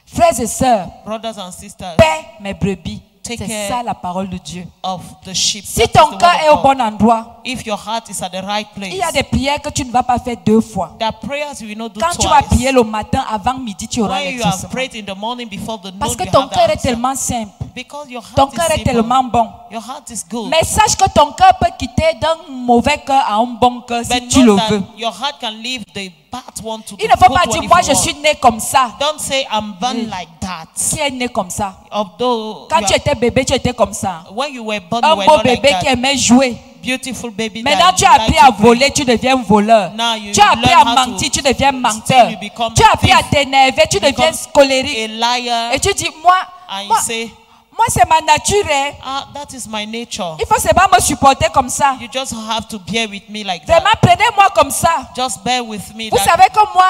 Frères et sœurs, Brothers and sisters, paix mes brebis. Take C'est care ça la parole de Dieu. of the sheep. Si That is ton the cœur word est au of God. bon endroit, If your heart is at the right place, il y a des prières que tu ne vas pas faire 2 fois. there are prayers you will not do Quand tu vas twice. prier le matin, avant midi, tu auras When you have l'exaucement. prayed in the morning before the Parce noon, que you ton have the cœur est answer. tellement simple. Because your Ton heart cœur is est simple. tellement bon. Your heart is good. Mais sache que ton cœur peut quitter d'un mauvais cœur à un bon cœur si But tu le know that veux. your heart can leave the bad one to Il the ne faut good pas one dire, if moi you je want. suis né comme ça. Don't say I'm born Mm. like that. Qui est né comme ça? Although Quand you tu are- étais bébé, tu étais comme ça. when you were born, Un you were beau not like bébé qui that. aimait jouer. Beautiful baby. Maintenant, that tu as like appris to à play. voler, tu deviens voleur. Now you Tu as appris learn à how to mentir, tu deviens steal, menteur. you become Tu as appris à thief. t'énerver, tu deviens Become colérique. a liar. Et tu dis, moi, And you moi, say, moi, c'est ma nature. Hein. that is my nature. Il faut seulement me supporter comme ça. You just have to bear with me like Vraiment, that. prenez-moi comme ça. Just bear with me. Vous That savez que moi,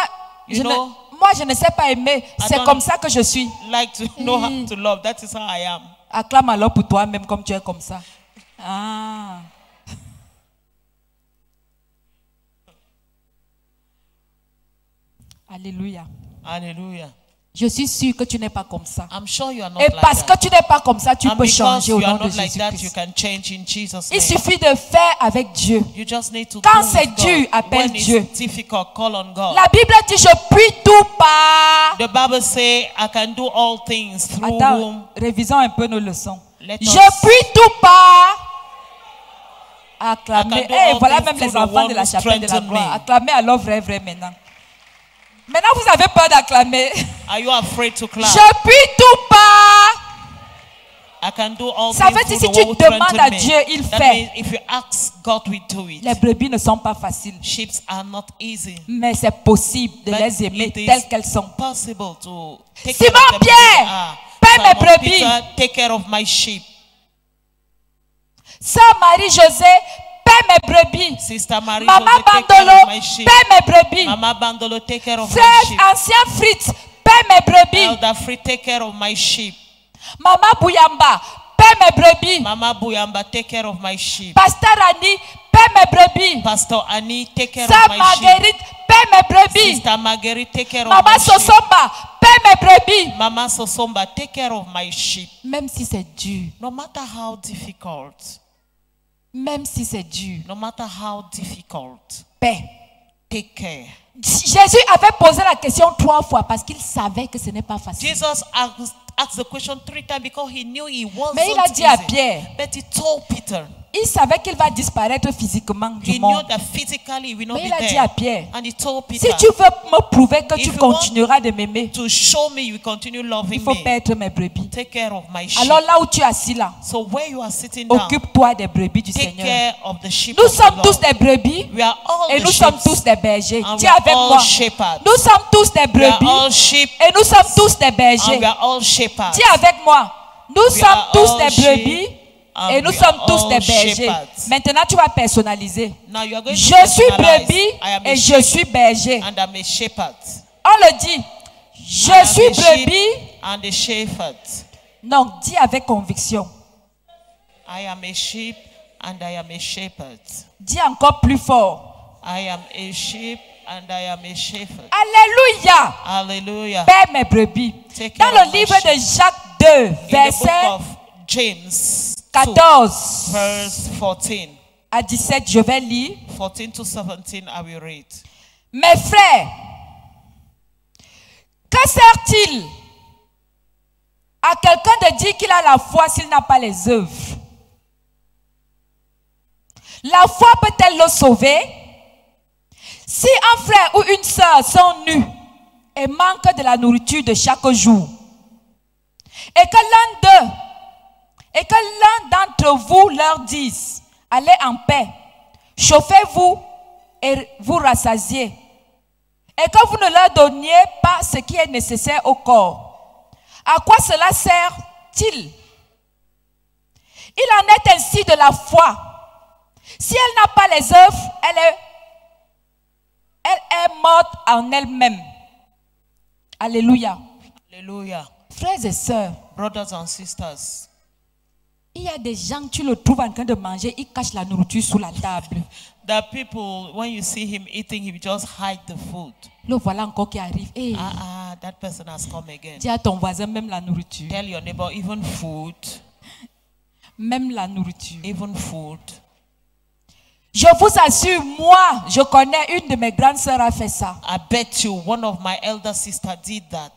You know, moi, je ne sais pas aimer. C'est don't- comme ça que je suis. like to know how to love. That is how I am. Acclame alors pour toi-même comme tu es comme ça. Ah. Alléluia. Hallelujah. Je suis sûre que tu n'es pas comme ça. I'm sure you are not Et like parce that. que tu n'es pas comme ça, tu And peux because changer au you nom are de not like that, you Jésus-Christ. can change in Jesus' Il name. suffit de faire avec Dieu. You just need to Quand do c'est with dur, God. appelle When it's Dieu. difficult, call on God. La Bible dit, je puis tout par... The Bible says, I can do all things through whom. Attends, révisons un peu nos leçons. Let Je us- puis tout par... I Acclamer. can do Eh, all voilà things même les through the enfants one de la who chapelle de la strengthened gloire. me. Acclamez alors vrai maintenant. Maintenant, vous avez peur d'acclamer. Are you afraid to clap? Je puis tout par... I can do all Ça veut things dire through si the tu one who demandes à strengthened me. Dieu, il That fait. means if you ask God, we do it. Les brebis ne sont pas faciles. Sheep are not easy. Mais c'est possible de But les aimer it is telles qu'elles sont. possible to take Simon care of them Pierre, as they are. paie mes Simon brebis. Peter, take care of my sheep. Sœur Marie-José, paie mes brebis. Sister Marie, Maman take care Bandolo, of my sheep. paie mes brebis. Mama Bandolo, take care of my Frère sheep. ancien Fritz, paie mes brebis. Elder Free, take care of my sheep. Maman Bouyamba, paie mes brebis. Mama Buyamba, take care of my sheep. Pasteur Annie, paie mes brebis. Pastor Annie, take care Sœur of my sheep. Marguerite, paie mes brebis. Sister Marguerite, take care of Maman my sheep. Sosomba, paie mes brebis. Mama Sosomba, take care of my sheep. Même si c'est dur, No matter how difficult, même si c'est dur, no matter how difficult, paix. take care. Jésus avait posé la question 3 fois parce qu'il savait que ce n'est pas facile. Jesus asked the question 3 times because he knew he wasn't Mais il a dit à easy. Pierre, But he told Peter, il savait qu'il va disparaître physiquement du he knew monde. that physically he will not Mais be il a dit there. à Pierre, And he told si Peter, tu veux me prouver que If tu you want continueras de m'aimer, to show me you will continue il loving faut me, paître mes brebis. take care of my sheep. Alors là où tu es assis là, So where you are sitting down, occupe-toi des brebis du take Seigneur. care of the sheep Nous of the sommes Lord. tous des brebis We are all et the nous sheep. sommes tous des bergers. And Dis we are avec all moi, shepherds. nous sommes tous des We are brebis all sheep et nous sommes tous des and bergers. we are all shepherds. Dis avec moi, nous We sommes are tous all des sheep brebis and et nous we sommes are tous all des bergers. shepherds. Maintenant, tu vas personnaliser. Now you are going to Je suis personalize. brebis I am a et sheep je suis berger. and I'm a shepherd. On le dit. Je I am suis a sheep brebis. and a shepherd. Non, dis avec conviction. I am a sheep and I am a shepherd. Dis encore plus fort. I am a sheep and I am a shepherd. Alléluia. Hallelujah. Paie mes brebis. Take Dans care of le my livre sheep. de Jacques 2, In the book verset of James 14 14 verse 14. à 17, je vais lire. 14 to 17, I will read. Mes frères, que sert-il à quelqu'un de dire qu'il a la foi s'il n'a pas les œuvres? La foi peut-elle le sauver? Si un frère ou une sœur sont nus et manquent de la nourriture de chaque jour, et que l'un d'entre vous leur dise, allez en paix, chauffez-vous et vous rassasiez, et que vous ne leur donniez pas ce qui est nécessaire au corps, à quoi cela sert-il? Il en est ainsi de la foi. Si elle n'a pas les œuvres, elle est morte en elle-même. Alléluia. Hallelujah. Frères et sœurs, Brothers and sisters, il y a des gens, tu le trouves en train de manger, il cache la nourriture sous la table. there are people, when you see him eating, he will just hide the food. Le voilà encore qui arrive. Hey, That person has come again. dis à ton voisin, même la nourriture. Tell your neighbor, even food, Même la nourriture. even food. Je vous assure, moi, je connais une de mes grandes sœurs a fait ça. I bet you one of my elder sisters did that.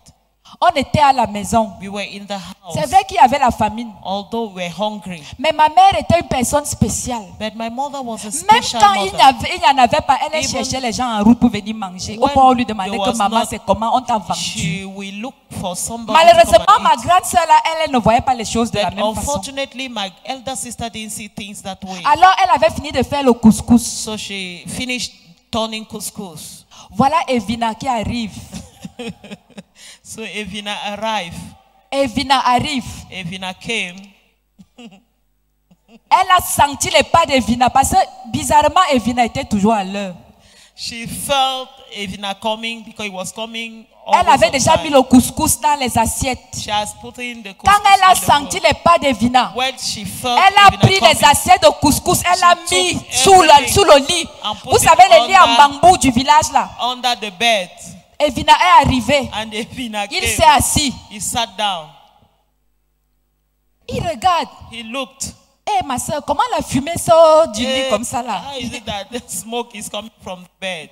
On était à la maison. We were in the house. C'est vrai qu'il y avait la famine. Although we were hungry. Mais ma mère était une personne spéciale. But my mother was a Même special quand mother. il n'y en avait pas, elle Even cherchait les gens en route pour venir manger. Au when point où on lui demandait there que was maman, not- c'est comment, on t'a vendu. She will look for somebody. Malheureusement, to come ma and eat. grande sœur là, elle ne voyait pas les choses de la But même façon. unfortunately, my elder sister didn't see things that way. Alors, elle avait fini de faire le couscous. So she finished turning couscous. Voilà Evina qui arrive. So Evina arrived. Evina arrive. Evina came. Elle a senti les pas d'Evina parce que bizarrement, Evina était toujours à l'heure. She felt Evina coming because it was coming. Elle always avait on déjà time. mis le couscous dans les assiettes. She has put in the couscous. Quand elle a in the senti bowl. les pas d'Evina, When she felt elle a Evina pris coming, les assiettes de couscous, elle a She mis took sous le lit. and put Vous it savez les lits en under- bambou du village là. under the bed, Evina est arrivé. and Evina Il came. s'est assis. He sat down. Il regarde. He looked. Eh ma soeur, comment la fumée sort du lit Eh, comme ça là? How is it that the smoke is coming from the bed?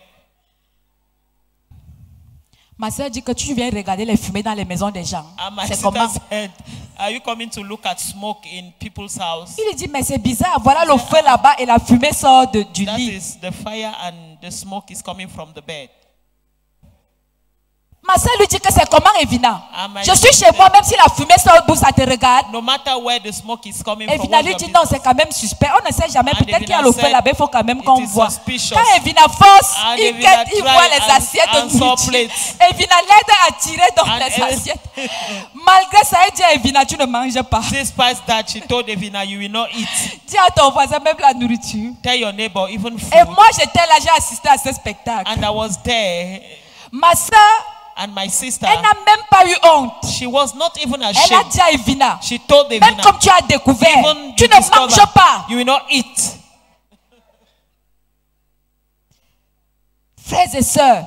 Ma soeur dit que tu viens regarder les fumées dans les maisons des gens. And my C'est sister comment? said, are you coming to look at smoke in people's house? Il lui dit, mais c'est bizarre, voilà le feu là-bas et la fumée sort du That lit. is the fire and the smoke is coming from the bed. Ma soeur lui dit que c'est comment, Evina? Ah, ma Je suis sister- chez moi, même si la fumée sort d'où ça te regarde. No matter where the smoke is coming from, Evina what's lui your dit, non, business? c'est quand même suspect. On ne sait jamais, And peut-être qu'il y a Evina le feu said, là-bas, il faut quand même "It qu'on is voit. suspicious." Quand Evina force, And il Evina guette, il tried voit les and- assiettes and de saw nourriture. plates. Evina l'aide à tirer dans And les Ev- assiettes. Malgré ça, elle dit à Evina, tu ne manges pas. Despite that, she told Evina, you will not eat. Dis à ton voisin, même la nourriture. Tell your neighbor, even Et food. moi, j'étais là, j'ai assisté à ce spectacle. And I was there, Ma soeur, and my sister, elle n'a même pas eu honte. she was not even Elle a ashamed. dit à Evina, She told même Evina, comme tu as découvert, even tu you ne discover, manges pas. you will not eat. Frères et sœurs,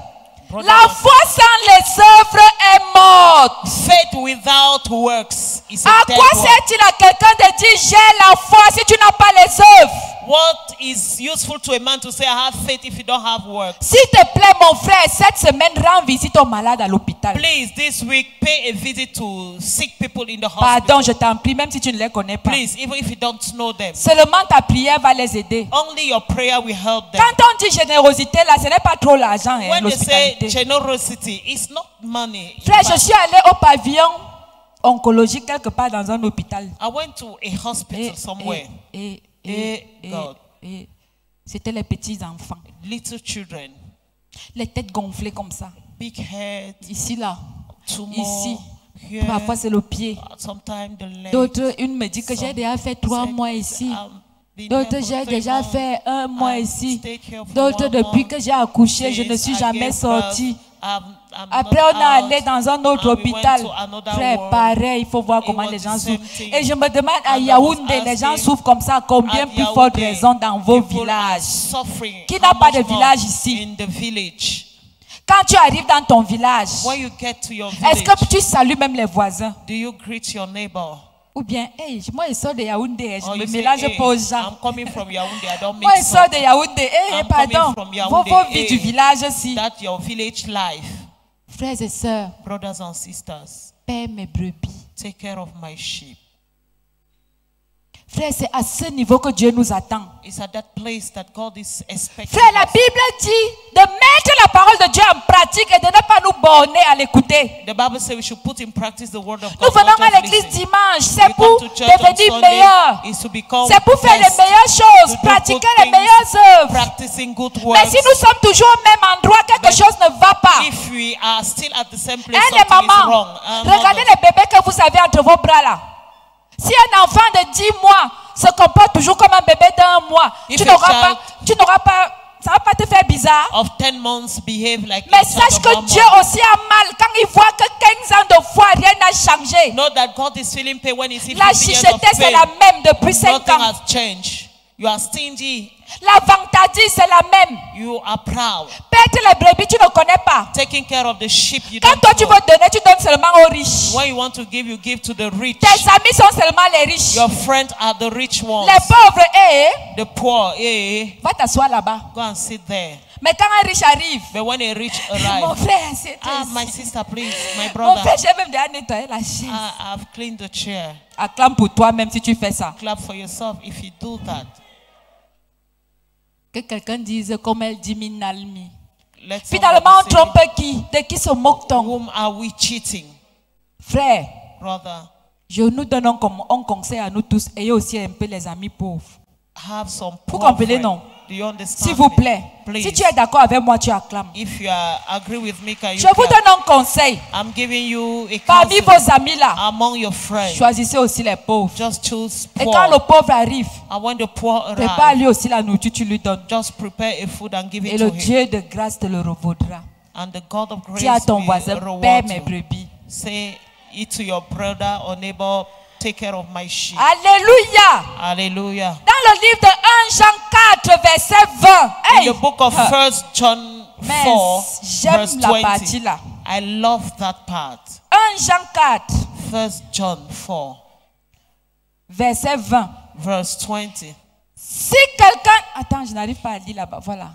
Brothers la and foi sans les œuvres est morte. Faith without works is a À dead quoi work. sert-il à quelqu'un de dire j'ai la foi si tu n'as pas les œuvres? What is useful to a man to say I have faith if you don't have work? S'il te plaît, mon frère, cette semaine, rends visite aux malades à l'hôpital. Please, this week, pay a visit to sick people in the hospital. Pardon, je t'en prie, même si tu ne les connais pas. Please, even if you don't know them. Seulement ta prière va les aider. Only your prayer will help them. Quand on dit générosité, là, ce n'est pas trop l'argent, hein, When they say l'hospitalité. generosity, it's not money. Frère, je suis allée au pavillon oncologique quelque part dans un hôpital. I went to a hospital somewhere. God. C'était les petits enfants. Little children, Les têtes gonflées comme ça. big head, Ici, là. tumor, Ici. here, Parfois, c'est le pied. sometimes the leg. D'autres, une me dit que j'ai déjà fait 3 mois ici. D'autres, j'ai déjà fait 1 mois ici. D'autres, depuis que j'ai accouché, je ne suis jamais sortie. Après, on est allé dans un autre hôpital. Frère, pareil, il faut voir comment les gens souffrent. Et je me demande à Yaoundé, les gens souffrent comme ça, combien plus forte raison dans vos villages. Qui n'a pas de village ici? In the village. Quand tu arrives dans ton village, When you get to your est-ce village, que tu salues même les voisins? do you greet your neighbor? Ou bien, hey, moi je sors de Yaoundé, je Or me you say, mélange hey, pas aux gens. I'm coming from Yaoundé, I don't Moi je mix sors up. de Yaoundé, hey, I'm pardon, coming from Yaoundé, vos vies du hey. village aussi. That's your village life. Frères et sœurs, Brothers and sisters, paix mes brebis. take care of my sheep. Frère, c'est à ce niveau que Dieu nous attend. It's at that place that God is expecting Frère, la us. Bible dit de mettre la parole de Dieu en pratique et de ne pas nous borner à l'écouter. The Bible says we should put in practice the word of God. Nous venons not à just l'église listen. dimanche, c'est We pour come to church on devenir Sunday meilleur. is to become C'est pour faire les best, meilleures choses, to do pratiquer good les things, meilleures œuvres. practicing good Mais works. si nous sommes toujours au même endroit, quelque But chose ne va pas. If we are still at the same place, Et les something is mamans, wrong. regardez les bébés que vous avez entre vos bras là. Si un enfant de 10 mois se comporte toujours comme un bébé d'1 mois, If tu a n'auras pas, ça va pas te faire bizarre. of 10 months behave like Mais a child sache of que 1 Dieu month. aussi a mal quand il voit que 15 ans de foi, rien n'a changé. Know that God is feeling pain when he sees La 15 years of chicheté, c'est pain. la même depuis 5 Nothing ans. has changed. You are stingy. La vantardise, c'est la même. You are proud. Pète les brebis, tu ne connais pas. Taking care of the sheep you Quand don't toi tu know. veux donner, tu donnes seulement aux riches. When you want to give to the rich. Tes amis sont seulement les riches. Your friends are the rich ones. Les pauvres, The poor, va t'asseoir là-bas. go and sit there. Mais quand un riche arrive, But when a rich mon arrive, frère, c'est my sister, please, my mon brother, frère, j'ai même déjà nettoyé la chaise. I've cleaned the chair. Acclame pour toi même si tu fais ça. Clap for yourself if you do that. Que quelqu'un dise comme elle dit Minalmi. Let Finalement, on somebody say, trompe qui? De qui se moque-t-on? whom are we cheating? Frère, Brother, je nous donne un conseil à nous tous. Ayez aussi un peu les amis pauvres. have some Vous poor comprenez, friends. non? Do you understand S'il vous me? plaît. Please. Si tu es d'accord avec moi, tu acclames. If you agree with me, can you Je vous clap? donne un conseil. I'm giving you a Parmi counsel vos amis là, among your friends. choisissez aussi les pauvres. Just choose Et poor. quand le pauvre arrive, And when the poor prépare arrive, lui aussi la nourriture, tu lui donnes. just prepare a food and give Et it le to him. Dieu de grâce te le revaudra. And the God of Dis à grace ton will voisin, paie reward mes you. brebis. Say it to your brother or neighbor, take care of my sheep. Alléluia. Hallelujah. Dans le livre de 1 Jean 4, verset 20. In Hey, the book of 1 John mais 4, j'aime verse la partie 20. là. I love that part. 1 Jean 4, 1 John 4, verset 20. verse 20. Si quelqu'un... Attends, je n'arrive pas à lire là-bas. Voilà.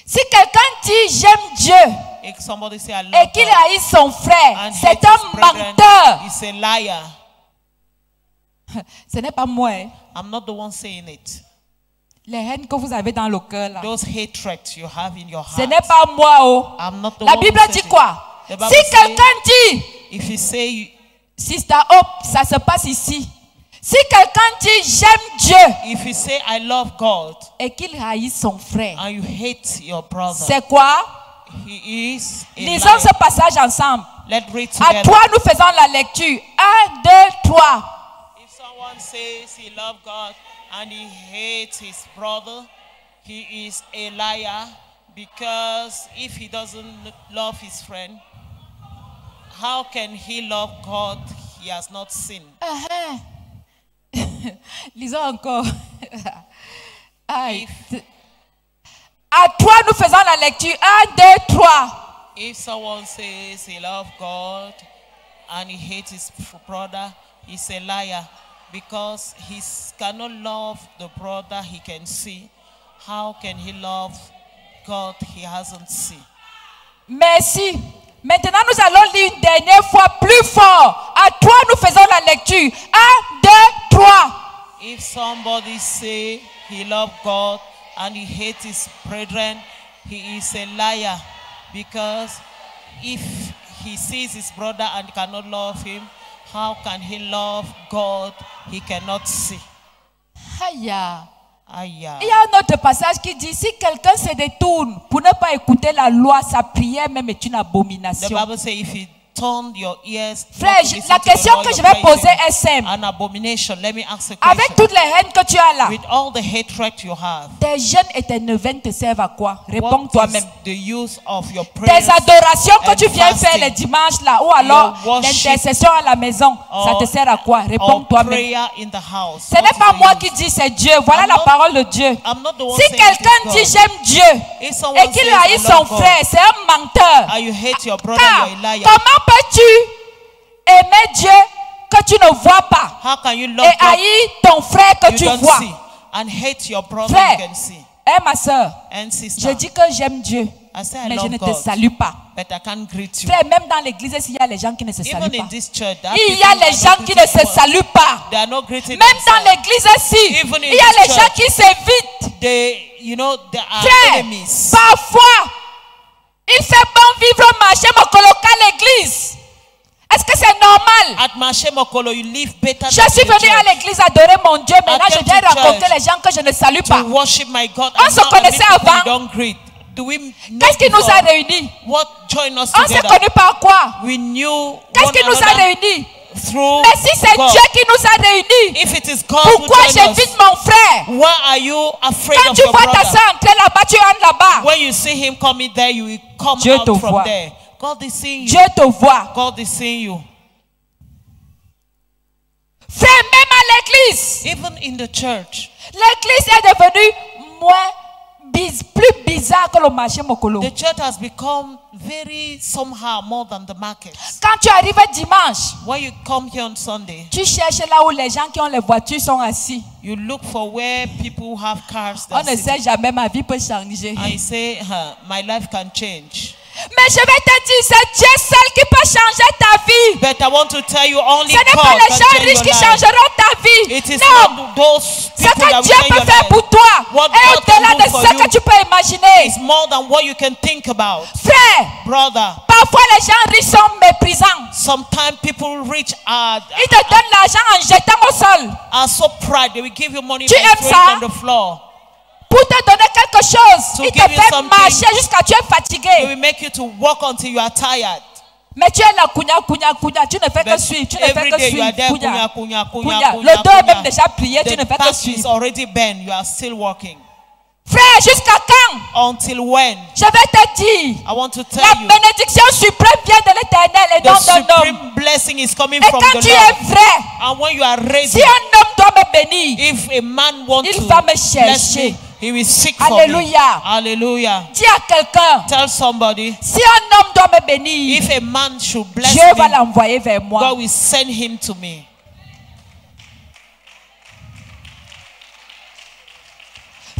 Si quelqu'un dit j'aime Dieu If somebody say I et love qu'il God haït son frère, and c'est hate un his brethren, menteur. he's a liar. Ce n'est pas moi. Hein. I'm not the one saying it. Les haines que vous avez dans le cœur là. Those hatreds you have in your Ce heart. n'est pas moi. Oh. I'm not the La one Bible who dit said quoi? it. The Bible Si says, quelqu'un dit, if you say, Sister Hope, ça se passe ici. Si quelqu'un dit j'aime Dieu if you say I love God et qu'il haït son frère, and you hate your brother, c'est quoi? he is a Lisons liar. ce passage ensemble. Let's read À together. toi, nous faisons la lecture. 1, 2, 3. If someone says he loves God and he hates his brother, he is a liar, because if he doesn't love his friend, how can he love God? He has not sinned. Lisons encore. Aïe. À toi, nous faisons la lecture. 1, 2, 3. If someone says he loves God and he hates his brother, he's a liar, because he cannot love the brother he can see. How can he love God he hasn't seen? Merci. Maintenant, nous allons lire une dernière fois plus fort. À toi, nous faisons la lecture. 1, 2, 3. If somebody say he loves God and he hates his brethren, he is a liar, because if he sees his brother and cannot love him, how can he love God he cannot see? Aïe. Aïe. Il y a un autre passage qui dit, si quelqu'un se détourne pour ne pas écouter la loi, sa prière même est une The abomination. Bible says if you turn your ears, Frère, not to listen la to the question Lord, que je your vais praise poser is est simple. an abomination. Let me ask a Avec question. toutes les haines que tu as là, With all the hatred you have, tes jeûnes et tes neuvaines te servent à quoi? Réponds what toi-même. is the use of your prayers Tes adorations que and tu viens faire fasting? les dimanches là, ou alors Your worship l'intercession à la maison, ça te sert à quoi? Réponds or toi-même. prayer in the house? Ce What n'est is pas the moi use? qui dis, c'est Dieu. Voilà I'm la not- parole de Dieu. I'm not the one Si saying it quelqu'un is dit God. j'aime Dieu If someone et qu'il says, haït I son love God, frère, c'est un menteur. and you hate your brother, Car you're a liar. comment peux-tu aimer Dieu que tu ne vois pas How can you love et God haïr ton frère que you tu don't vois? see and hate your brother Frère, you can see? Ma soeur, And je sister, dis que j'aime Dieu, I say I mais je love ne te God, salue pas. but I can't greet you. Frère, même dans l'église, il y a les gens qui ne se Even saluent in pas. this church, there are Il y people a who les are gens not qui ne greeting se God. saluent pas. They are not greeting Même dans themselves. l'église aussi, Even in il y a this les gens church. qui s'évitent. They, you know, they are Frère, enemies. parfois, il fait bon vivre au marché Mokolo qu'à l'église. Est-ce que c'est normal? At Marché Mokolo, you live better Je than suis in the venu à church. l'église adorer mon Dieu. Maintenant, I je came viens to raconter church les gens que je ne salue To pas. worship my God. On and se not connaissait people avant. we don't greet. Do we know Qu'est-ce qui nous before? a réunis? What joined us On s'est together? connus par quoi? We knew Qu'est-ce one qui nous a another réunis? through Mais si c'est God. Dieu qui nous a réunis, If it is God who pourquoi joined us, j'évite mon frère? why are you afraid Quand of tu your vois ta brother? soeur entrer là-bas, tu entres là-bas. When you see him coming there, you will come Dieu out te from voit. there. God is seeing you. Dieu te voit. God is seeing you. Frère, même à l'église, Even in the church, l'église est devenue plus bizarre que le marché Mokolo. the church has become very somehow more than the market. Quand tu arrives dimanche, When you come here on Sunday, tu cherches là où les gens qui ont les voitures sont assis. you look for where people have cars On that ne sit. sait jamais, ma vie peut changer. I say, my life can change. Mais je vais te dire, c'est Dieu seul qui peut changer ta vie. But I want to tell you, only Ce n'est God pas les can gens change riches your qui life. changeront ta vie. It is Non, not those ce people that que will Dieu change peut your faire life. pour toi What est God au-delà can de do for ce you que tu peux imaginer. It's more than what you can think about. Frère, Brother, parfois les gens riches sont méprisants. sometimes people rich Ils te donnent l'argent en jetant au sol. are so proud, they will give you money Tu by aimes throwing ça? it on the floor. Pour te donner quelque chose, To ils te give you fait something. marcher jusqu'à tu es They fatigué. will make you to walk until you are tired. Mais tu es là, counia, tu ne fais que But suivre, tu ne fais every que day you are suivre. there, Counia. kunya. Le dos est même déjà plié, tu ne The fais que back is suivre. already bent, you are still walking. Frère, jusqu'à quand? Until when? Je vais te dire, I want to tell la you, bénédiction suprême vient de l'Éternel et the non d'un homme. supreme blessing is coming Et from quand the tu Lord. es vrai, And when you are ready, si un homme doit me bénir, if a man wants il to va me bless chercher. me, he will seek for me. Alléluia. Hallelujah. Dis à quelqu'un, Tell somebody, si un homme doit me bénir, if a man should bless Dieu va me, l'envoyer vers moi. God will send him to me.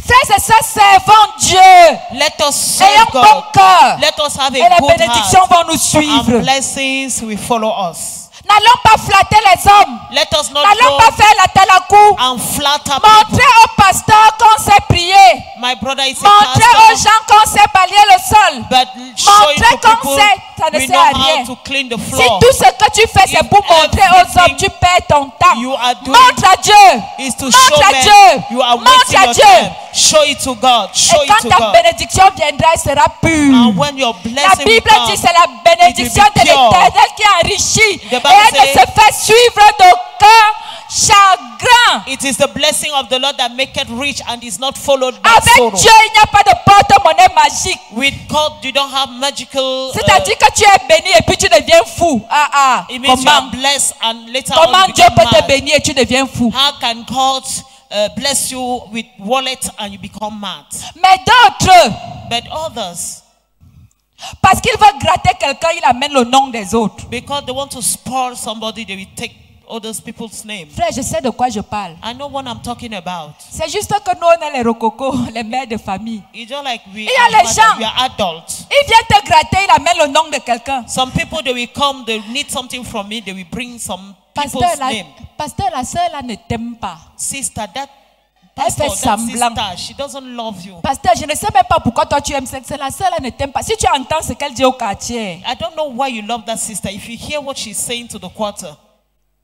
Frères et sœurs, servons Dieu. Let us Ayons serve bon God. cœur. Let us have Et a les good bénédictions heart. vont nous suivre. And blessings will follow us. N'allons pas flatter les hommes. Let us not N'allons go pas faire la talacou. and flatter Montrez people. au pasteur qu'on sait prier. My brother is a Montrez aux pastor, gens qu'on sait balayer le sol. but showing Montrez to qu'on people sait, ça ne we sert know à how rien. to clean the Si floor. tout ce que tu fais, c'est If pour montrer aux hommes, everything tu perds ton temps. you are doing Montre à Dieu. is to Montre show à men Dieu. you are Montre wasting à your Dieu. time. Show it to God. Show Et it quand to ta God. bénédiction viendra, elle sera pure. And when your La blessing Bible will dit come, c'est la bénédiction it de will be pure. l'Éternel qui enrichit. The Et Bible elle ne says- se fait suivre d'aucun chagrin. it is the blessing of the Lord that maketh rich and is not followed by Avec sorrow. Dieu, il n'y a pas de porte-monnaie magique. With God, you don't have magical. C'est-à-dire que tu es béni et puis tu deviens fou. It means you are Comment? blessed and later Comment on you Dieu become peut te mad. bénir et tu deviens fou? How can God bless you with wallet and you become mad? Mais d'autres, But others, parce qu'il veut gratter quelqu'un, il amène le nom des autres. because they want to spoil somebody, they will take others people's name. Frère, je sais de quoi je parle. I know what I'm talking about. C'est juste que nous, on est les rococos, les mères de famille. It's just like we, Il y a les as gens. we are adults. Il vient te gratter, il amène le nom de quelqu'un. Some people, they will come, they need something from me, they will bring some Pasteur, people's name. la sœur là ne t'aime pas. Sister, that Elle pastor, fait that semblant. sister, she doesn't love you. Pasteur, je ne sais même pas pourquoi toi tu aimes cette sœur. La sœur là ne t'aime pas. Si tu entends ce qu'elle dit au quartier, I don't know why you love that sister. If you hear what she's saying to the quarter,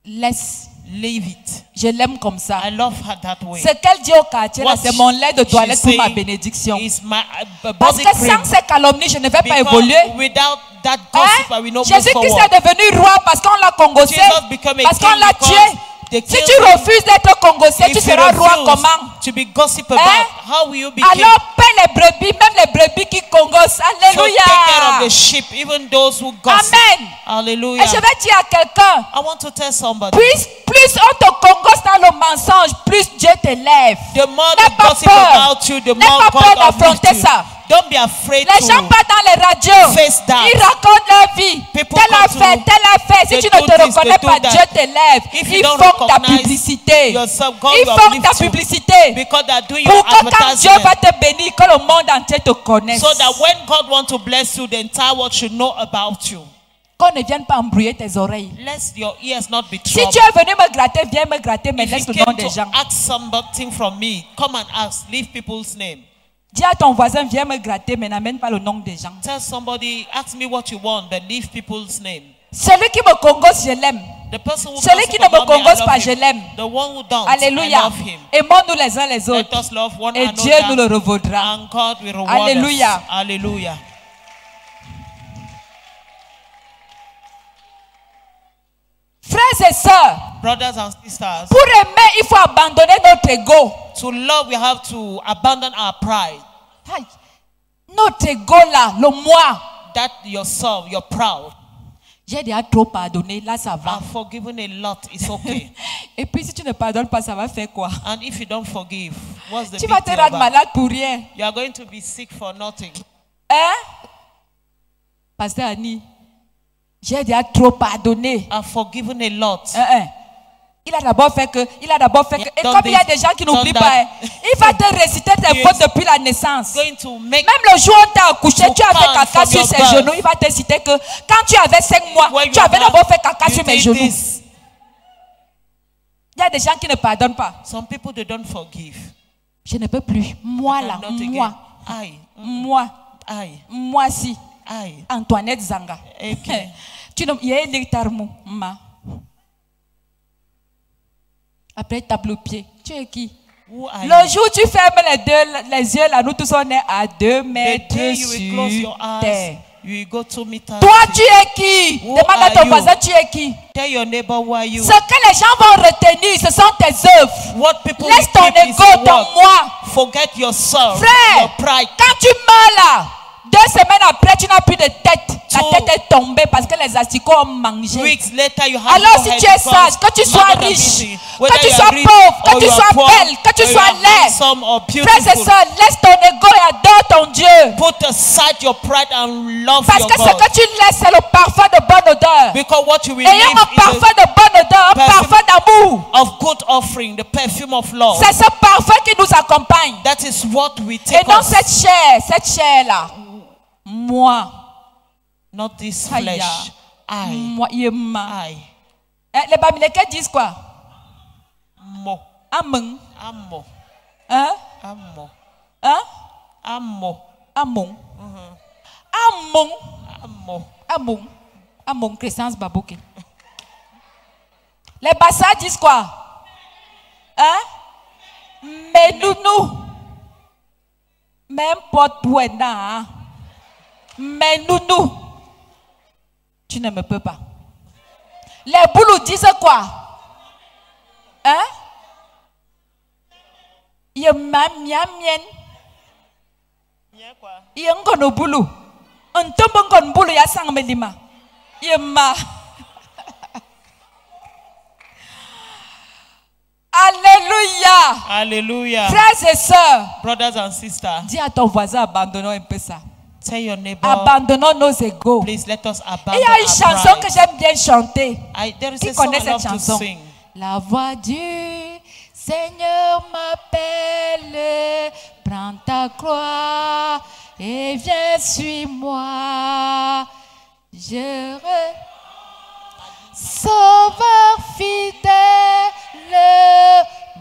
laisse. leave it. Je l'aime comme ça. I love her that way. Ce qu'elle dit au quartier, là, What c'est mon lait de she's toilette pour ma saying bénédiction. is my Parce body que cream. sans ces calomnies, je ne vais pas Because évoluer. without that Hein? gossip, I will not move Jésus-Christ forward. est devenu roi parce qu'on l'a congossé. Jesus became a Parce qu'on king l'a because tué. they Si killed tu him. refuses d'être congossé, tu If you seras roi refuse comment? to be gossip about, Hein? how will you be king? Alors paie les brebis, même les brebis qui congossent. So take care of Alléluia. the sheep, even those who gossip. Amen. Hallelujah. Et je vais dire à quelqu'un, I want to tell somebody. plus on te congosse dans le mensonge, plus Dieu te lève. The more N'aie they pas gossip peur. about you, the N'aie more pas peur God uplifts d'affronter you. ça. Don't be afraid Les gens to partent dans les radios. face that. Ils racontent leur vie. People Telle come affaire, to- telle affaire. Si they tu ne do te this, reconnais they do pas, that. Dieu t'élève. If you Ils don't font ta recognize publicité. yourself, God Ils will font ta uplift you. publicité. Because they are doing your Pour que quand Dieu advertisement. va te bénir, que le monde entier te connaisse. So that when God wants to bless you, the entire world should know about you. Qu'on ne vienne pas embrouiller tes oreilles. Let your ears not be Si troubled. tu es venu me gratter, viens me gratter, mais If laisse you le nom came des to gens. ask something from me, come and ask. Leave people's name. Dis à ton voisin, viens me gratter, mais n'amène pas le nom des gens. Tell somebody, ask me what you want, but leave people's name. Celui qui me congosse, je l'aime. The person who Celui doesn't qui ne me love me, I congosse love pas, him. je l'aime. The one who don't, I Alléluia. love him. Aimons-nous les uns les Let autres. us love one Et another. Dieu nous le revaudra. And God will reward Alléluia. us. Hallelujah. Frères et sœurs, Brothers and sisters, pour aimer, il faut abandonner notre ego. to love we have to abandon our pride. Aïe. Notre ego là, le moi. That yourself, you're proud. J'ai déjà trop pardonné, là ça va. I've forgiven a lot, it's okay. Et puis si tu ne pardonnes pas, ça va faire quoi? And if you don't forgive, what's the Tu big vas te deal rendre about? malade pour rien. You are going to be sick for nothing. Hein? Pasteur Annie, j'ai déjà trop pardonné. I've forgiven a lot. Il a d'abord fait que, et Done comme il y a this, des gens qui done n'oublient that. pas, hein, il va te réciter tes He fautes is depuis la naissance. Going to make Même le jour où on t'a accouché, to tu as fait count caca from sur your ses birth. genoux. Il va te citer que quand tu avais 5 mois, when tu you avais are d'abord born, fait caca you sur mes did genoux. this. Il y a des gens qui ne pardonnent pas. Some people they don't forgive. Je ne peux plus. Moi là, Not again. moi, I, moi si. I. Antoinette Zanga. Okay. Tu ne, il y a un lectarmou, ma. Après, tape le pied. Tu es qui? Who are Le you? jour où tu fermes les yeux, là, nous tous on est à 2 The mètres day you will close your sur terre. eyes, you will go 2 meters. Toi, tu es qui? Who Demande à are ton you? voisin, tu es qui? Tell your neighbor who are you. Ce que les gens vont retenir, ce sont tes œuvres. What people Laisse will ton keep is ego, your ton work. moi. Forget yourself, Frère, your pride. quand tu meurs là, 2 semaines après, tu n'as plus de tête. La So- tête est tombée parce que les asticots ont mangé. Weeks later, you have Alors no si head tu es because sage, que tu sois mother riche, busy. que Whether tu you sois are rich pauvre, que or tu you are sois poor, belle, que tu or you sois are laid. handsome or Frères et beautiful, sœurs, laisse ton ego et adore ton Dieu. put aside your pride and love Parce your que ce God. que tu laisses, c'est le parfum de bonne odeur. Because what you will Ayons leave un is parfum de bonne odeur, un perfume parfum d'amour. of good offering, the perfume of love. C'est ce parfum qui nous accompagne. That is what we Et take non us, cette chair-là. Moi. not this Aïe. flesh. I, Moi, Yema. I, Les Bamilekais disent quoi? mo, Amen. amo, Hein? amo, Hein? amo, Amon. Amon. amo. Amon. Amon, Christian Babouke. Les Bassas disent quoi? Hein? Mais nous. Même porte où est là. Mais nous. Tu ne me peux pas. Les boulous disent quoi? Hein? Ye ma mia mien. Ye ngono boulou. Un tombe ngon boulou ya sang melima. Ye ma. Alléluia. Hallelujah. Frères et sœurs, Brothers and sisters, dis à ton voisin, abandonnons un peu ça. tell your neighbor, Abandonnons nos égos. please let us Il abandon y a une our chanson pride. que j'aime bien chanter. There is Qui a song connaît I cette love to chanson? sing. La voix du Seigneur m'appelle, prends ta croix et viens, suis-moi. Sauveur fidèle,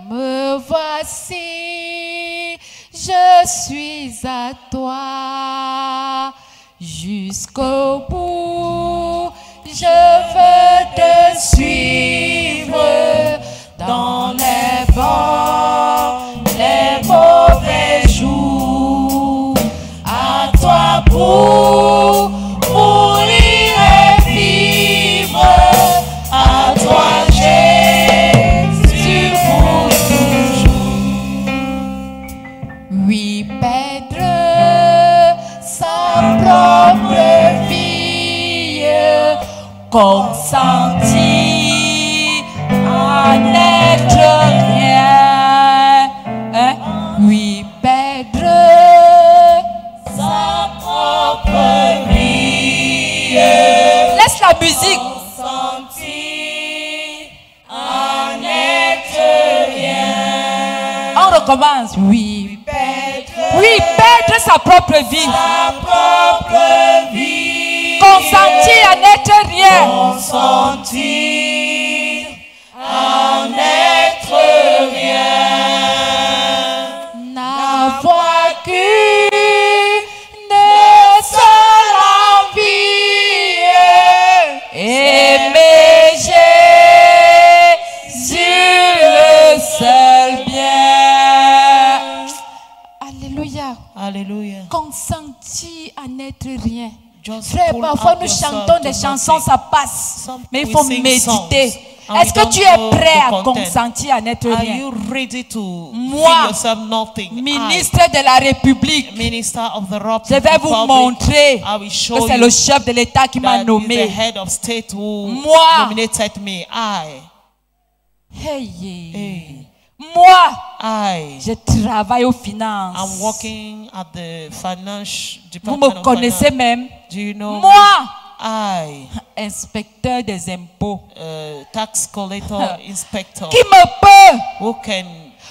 me voici, je suis à toi jusqu'au bout. Je veux te suivre dans les bons, les mauvais jours. À toi pour mourir et vivre. À toi Jésus pour toujours. Oui, Pedro, sa propre vie consenti à n'être rien. Hein? Oui, Pedro, en être rien. On recommence. Oui. Perdre sa propre vie. Consentir à n'être rien. Consentir en être rien. N'avoir qu'une seule envie. Aimer Jésus le seul bien. Alléluia. Alléluia. Consentir à n'être rien. Just Frère, pull parfois out nous yourself chantons to des chansons, nothing. ça passe. Some Mais il we faut sing méditer. songs and Est-ce we que don't tu es know prêt the à content. consentir à n'être Are rien? you ready to Moi, feel yourself nothing? Ministre de la République, Minister of the je vais vous montrer I will que show c'est you le chef de l'État qui m'a that is the nommé. head of state who Moi. nominated me. Hey. Moi, I je travaille aux finances. am working at the finance Vous department me of connaissez finance. même. Do you know Moi, I, inspecteur des impôts. tax collector, inspector, Qui me peut? who can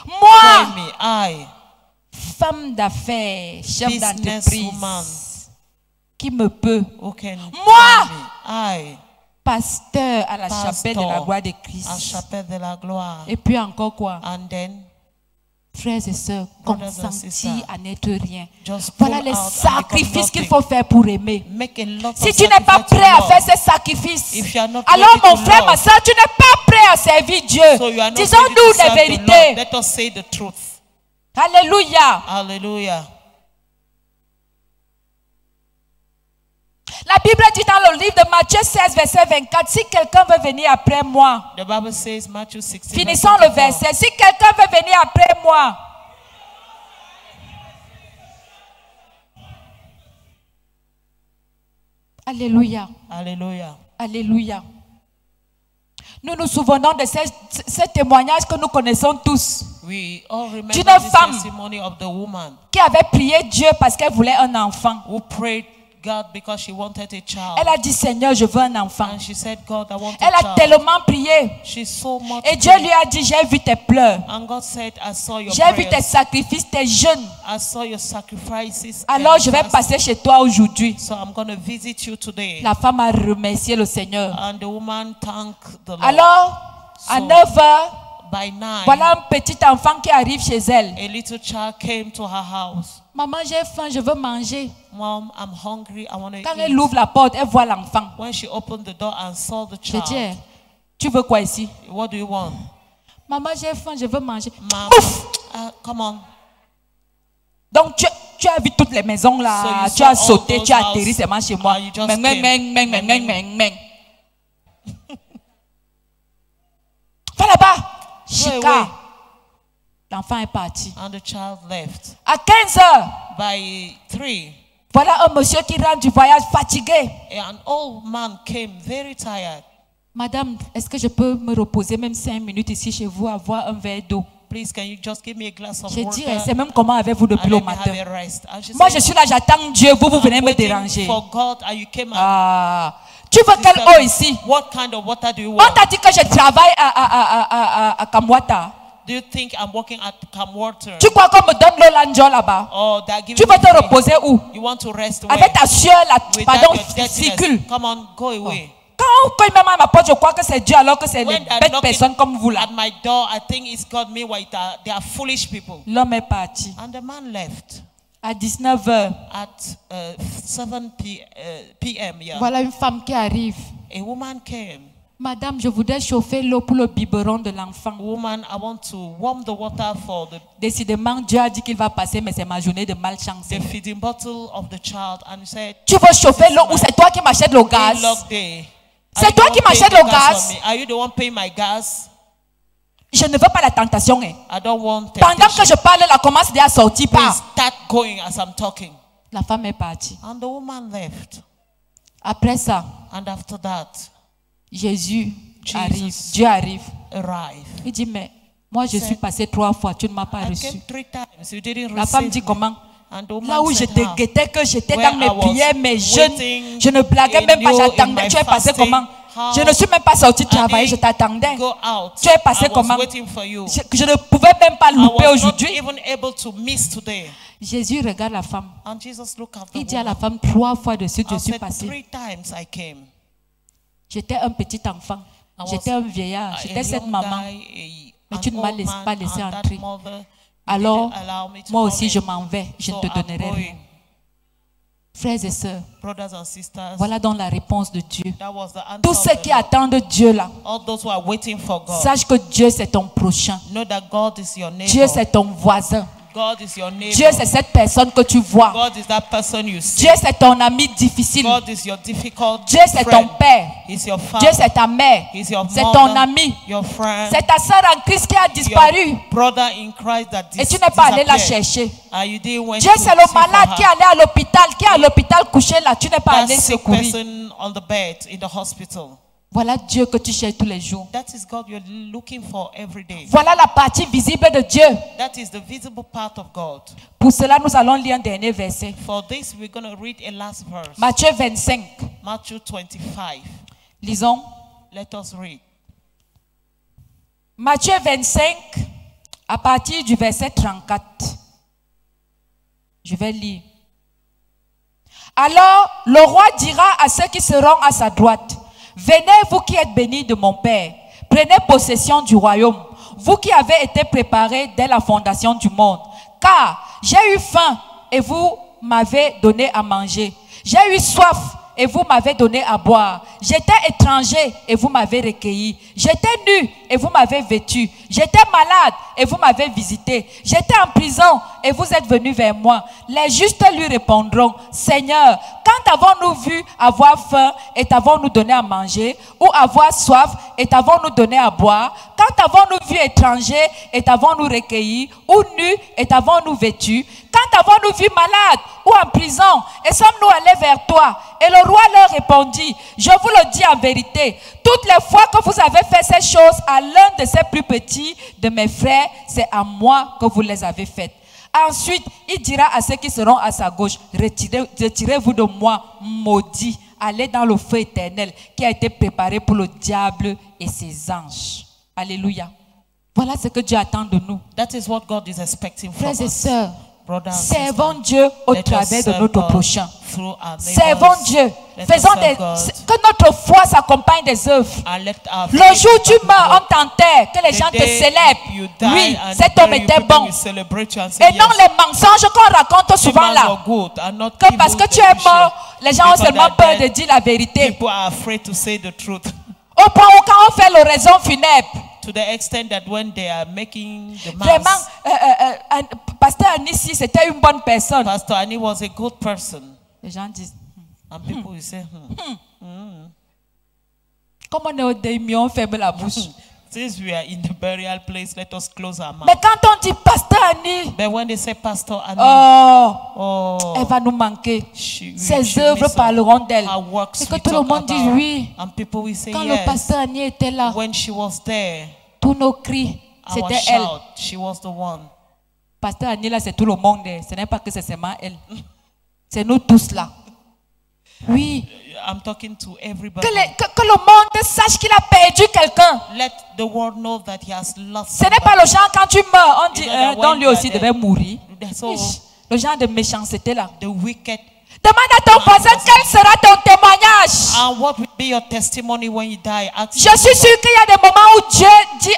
Moi, pay me? I, femme d'affaires, chef businesswoman, d'entreprise. Qui me peut? who can Moi. pay me? I, Pasteur à la chapelle de la pastor gloire de à Christ. chapelle de la gloire. Et puis encore quoi? And then Frères et sœurs, Brothers and consentir sisters, à n'être rien. just Voilà pull les out and sacrifices become qu'il nothing. faut faire pour aimer. Make a lot Si of tu n'es pas sacrifice to prêt à love. faire ces sacrifices, If you are not alors ready mon to frère, love, ma soeur, tu n'es pas prêt à servir Dieu. So you are not Disons-nous ready to les serve the Lord. vérités. Let us say the truth. Alléluia. Hallelujah. La Bible dit dans le livre de Matthieu 16, verset 24, si quelqu'un veut venir après moi, The Bible says, Matthew 16. finissons le verset, si quelqu'un veut venir après moi, Alléluia. Hallelujah. Alléluia. Nous nous souvenons de ce témoignage que nous connaissons tous, We all remember D'une this femme. testimony of the woman qui avait prié Dieu parce qu'elle voulait un enfant. who prayed God because she wanted a child. Elle a dit, Seigneur, je veux un enfant. And she said, God, I want Elle a a child. tellement prié. She so much Et Dieu prayed. lui a dit, j'ai vu tes pleurs. And God said, I saw your J'ai vu tes prayers. sacrifices, tes jeûnes. I saw your sacrifices. Alors and je vais fasting. passer chez toi aujourd'hui. So I'm going to visit you today. La femme a remercié le Seigneur. And the woman thanked the Lord. Alors, à So, 9 heures, by 9, voilà un petit enfant qui arrive chez elle. a little child came to her house. Maman, j'ai faim, je veux manger. Mom, I'm hungry. I want to Quand eat. elle ouvre la porte, elle voit l'enfant. When she opened the door and saw the Je child, dis, tu veux quoi ici? what do you want? Maman, j'ai faim, je veux manger. Mom, Ouf! come on. Donc tu as vu toutes les maisons là, So you tu as saw all sauté, those tu as houses, atterri seulement chez moi. and you just Meng, meng, came. meng, meng, meng, meng, meng, meng. Va là-bas, Chica. L'enfant est parti. And the child left. À 15 heures, By 3, voilà un monsieur qui rentre du voyage fatigué. an old man came very tired. Madame, est-ce que je peux me reposer même 5 minutes ici chez vous, avoir un verre d'eau? Please, can you just give me a glass of J'ai water? dit, c'est même comment avez-vous depuis And le let me matin? have a rest. And she Moi, said, je suis là, j'attends Dieu, vous venez I'm me waiting déranger. for God, and you came and Ah, tu veux quelle eau ici? what kind of water do you On want? t'a dit que je travaille à Kamwata. Do you think I'm working at Camwater? Tu crois qu'on me donne l'eau l'anjo là-bas? Oh, they're giving Tu veux me te free. reposer où? You want to rest where? Avec ta sueur, Without pardon, your dirtiness. circule. Come on, go away. Quand il me met à ma porte, je crois que c'est Dieu alors que c'est les When they're bêtes knocking personnes comme vous là. at my door, I think it's God. Meanwhile, they are foolish people. L'homme est parti. And the man left À 19 heures, at 7 p.m. Yeah. voilà une femme qui arrive. A woman came. Madame, je voudrais chauffer l'eau pour le biberon de l'enfant. Woman, I want to warm the water for the Décidément, Dieu a dit qu'il va passer, mais c'est ma journée de malchance. feeding bottle of the child, and he said, Tu veux chauffer l'eau ou c'est toi qui m'achètes le gaz? "Lock day. C'est Are you toi the qui one paying m'achètes the le gas gaz? for me? Are you the one paying my gas? Je ne veux pas la tentation. Hein. I don't want Pendant temptation. que je parle, la commence déjà à sortir Please par. start going as I'm talking." La femme est partie. And the woman left. Après ça, And after that, Jésus Jesus arrive. Dieu arrive. arrived. Il dit, mais moi je suis passé 3 fois, tu ne m'as pas I reçu. came 3 times. You didn't La femme receive dit me. comment? And the woman Là où je said, te "How?" guettais, que j'étais Where dans mes I was prières, mes jeûnes, waiting je ne blaguais in même pas, you, in j'attendais. my Tu es passé fasting, comment? how Je ne suis même pas sorti I travailler, je didn't t'attendais. go out. Tu es passé I was comment? waiting for you. Je ne pouvais même pas I louper was not aujourd'hui. even able to miss today. Jésus regarde la femme. And Jesus looked at the Il dit à la woman femme 3 fois de suite, je and suis said, passé. 3 times I came. J'étais un petit enfant. I was J'étais un vieillard. a J'étais cette young maman. guy, Mais an tu ne m'as old man, pas laissé and that entrer. mother Alors, didn't allow me to moi come aussi, in. je m'en vais. Je ne So te I'm donnerai rien. going. Frères et sœurs, Brothers and sisters, voilà donc la réponse de Dieu. that was the answer Tous of ceux the qui Lord. attendent Dieu là, All those who are waiting for God, sache que Dieu c'est ton prochain. know that God is your neighbor. Dieu c'est ton voisin. God is your neighbor. Dieu c'est cette personne que tu vois. God is that person you see. Dieu c'est ton ami difficile. God is your difficult Dieu c'est ton friend. père. He's your Dieu father. c'est ta mère. He's your C'est mother, ton ami. your friend, C'est ta sœur en Christ qui a disparu. your brother in Christ that Et tu n'es pas allé la disappeared. chercher. And you didn't went Dieu to c'est le see for malade qui est her. allé à l'hôpital, qui est à l'hôpital couché là. Tu n'es pas That allé sick secourir. person on the bed in the hospital. Voilà Dieu que tu cherches tous les jours. That is God you're looking for every day. Voilà la partie visible de Dieu. That is the visible part of God. Pour cela, nous allons lire un dernier verset. For this, we're going to read a last verse. Matthieu 25. Matthew 25. Lisons. Let us read. Matthieu 25, à partir du verset 34. Je vais lire. Alors, le roi dira à ceux qui seront à sa droite, venez, vous qui êtes bénis de mon Père, prenez possession du royaume, vous qui avez été préparés dès la fondation du monde. Car j'ai eu faim et vous m'avez donné à manger. J'ai eu soif et vous m'avez donné à boire. J'étais étranger et vous m'avez recueilli. J'étais nu et vous m'avez vêtu. J'étais malade et vous m'avez visité. J'étais en prison et vous êtes venus vers moi. Les justes lui répondront, Seigneur, quand avons-nous vu avoir faim et t'avons-nous donné à manger, ou avoir soif et t'avons-nous donné à boire? Quand avons-nous vu étranger et t'avons-nous recueilli, ou nu et t'avons-nous vêtu? Quand avons-nous vu malade ou en prison et sommes-nous allés vers toi? Et le roi leur répondit, je vous le dis en vérité, toutes les fois que vous avez fait ces choses à l'un de ces plus petits de mes frères, c'est à moi que vous les avez faites. Ensuite, il dira à ceux qui seront à sa gauche, retirez-vous de moi, maudits, allez dans le feu éternel qui a été préparé pour le diable et ses anges. Alléluia. Voilà ce que Dieu attend de nous. That is what God is expecting from Frères et us. sœurs, Brothers and servons sisters, Dieu au let us travers de serve notre God prochain. through our Servons neighbors. Dieu. Let us Faisons serve God. que notre foi s'accompagne des œuvres. And let our Le faith jour où tu back to meurs, God. on t'enterre, que les gens The te day célèbrent. you die Oui, and cet the homme day you était people bon. will celebrate you and say, Et non yes, les mensonges qu'on raconte souvent humans là. were good and not Que evil parce que that tu we es share. mort, les gens ont Because seulement that peur de dead dire la vérité. People are afraid to say the truth. Au point où quand on fait l'oraison funèbre, To the extent that when they are making the vraiment, mass, Pasteur Anissi, c'était une bonne personne. Pastor Annie was a good person. Les gens disent, And people will say, comme on est au deuil, on ferme la bouche. since we are in the burial place, let us close our Mais mouth. quand on dit Pasteur Annie, But when they say Pastor Annie, oh, elle oh, va nous manquer. she Ses œuvres miss her. parleront d'elle. Her works Et que we tout le talk monde dise about. oui. And people will say Quand le yes. pasteur Annie était là, When she was there, tous nos cris, our c'était elle. shout, she was the one. Pasteur Annie là, c'est tout le monde. Ce n'est pas que c'est seulement elle. C'est nous tous là. Oui. I'm talking to everybody. Que le monde sache qu'il a perdu quelqu'un. Let the world know that he has lost Ce n'est pas somebody. le genre quand tu meurs, on dit, You know that donc when lui you aussi are dead, devait mourir. So, Ish, le genre de méchanceté là. the wicked. Demande à ton voisin quel sera ton témoignage. And what will be your testimony when you die? Ask Je suis sûr qu'il y a des moments où Dieu dit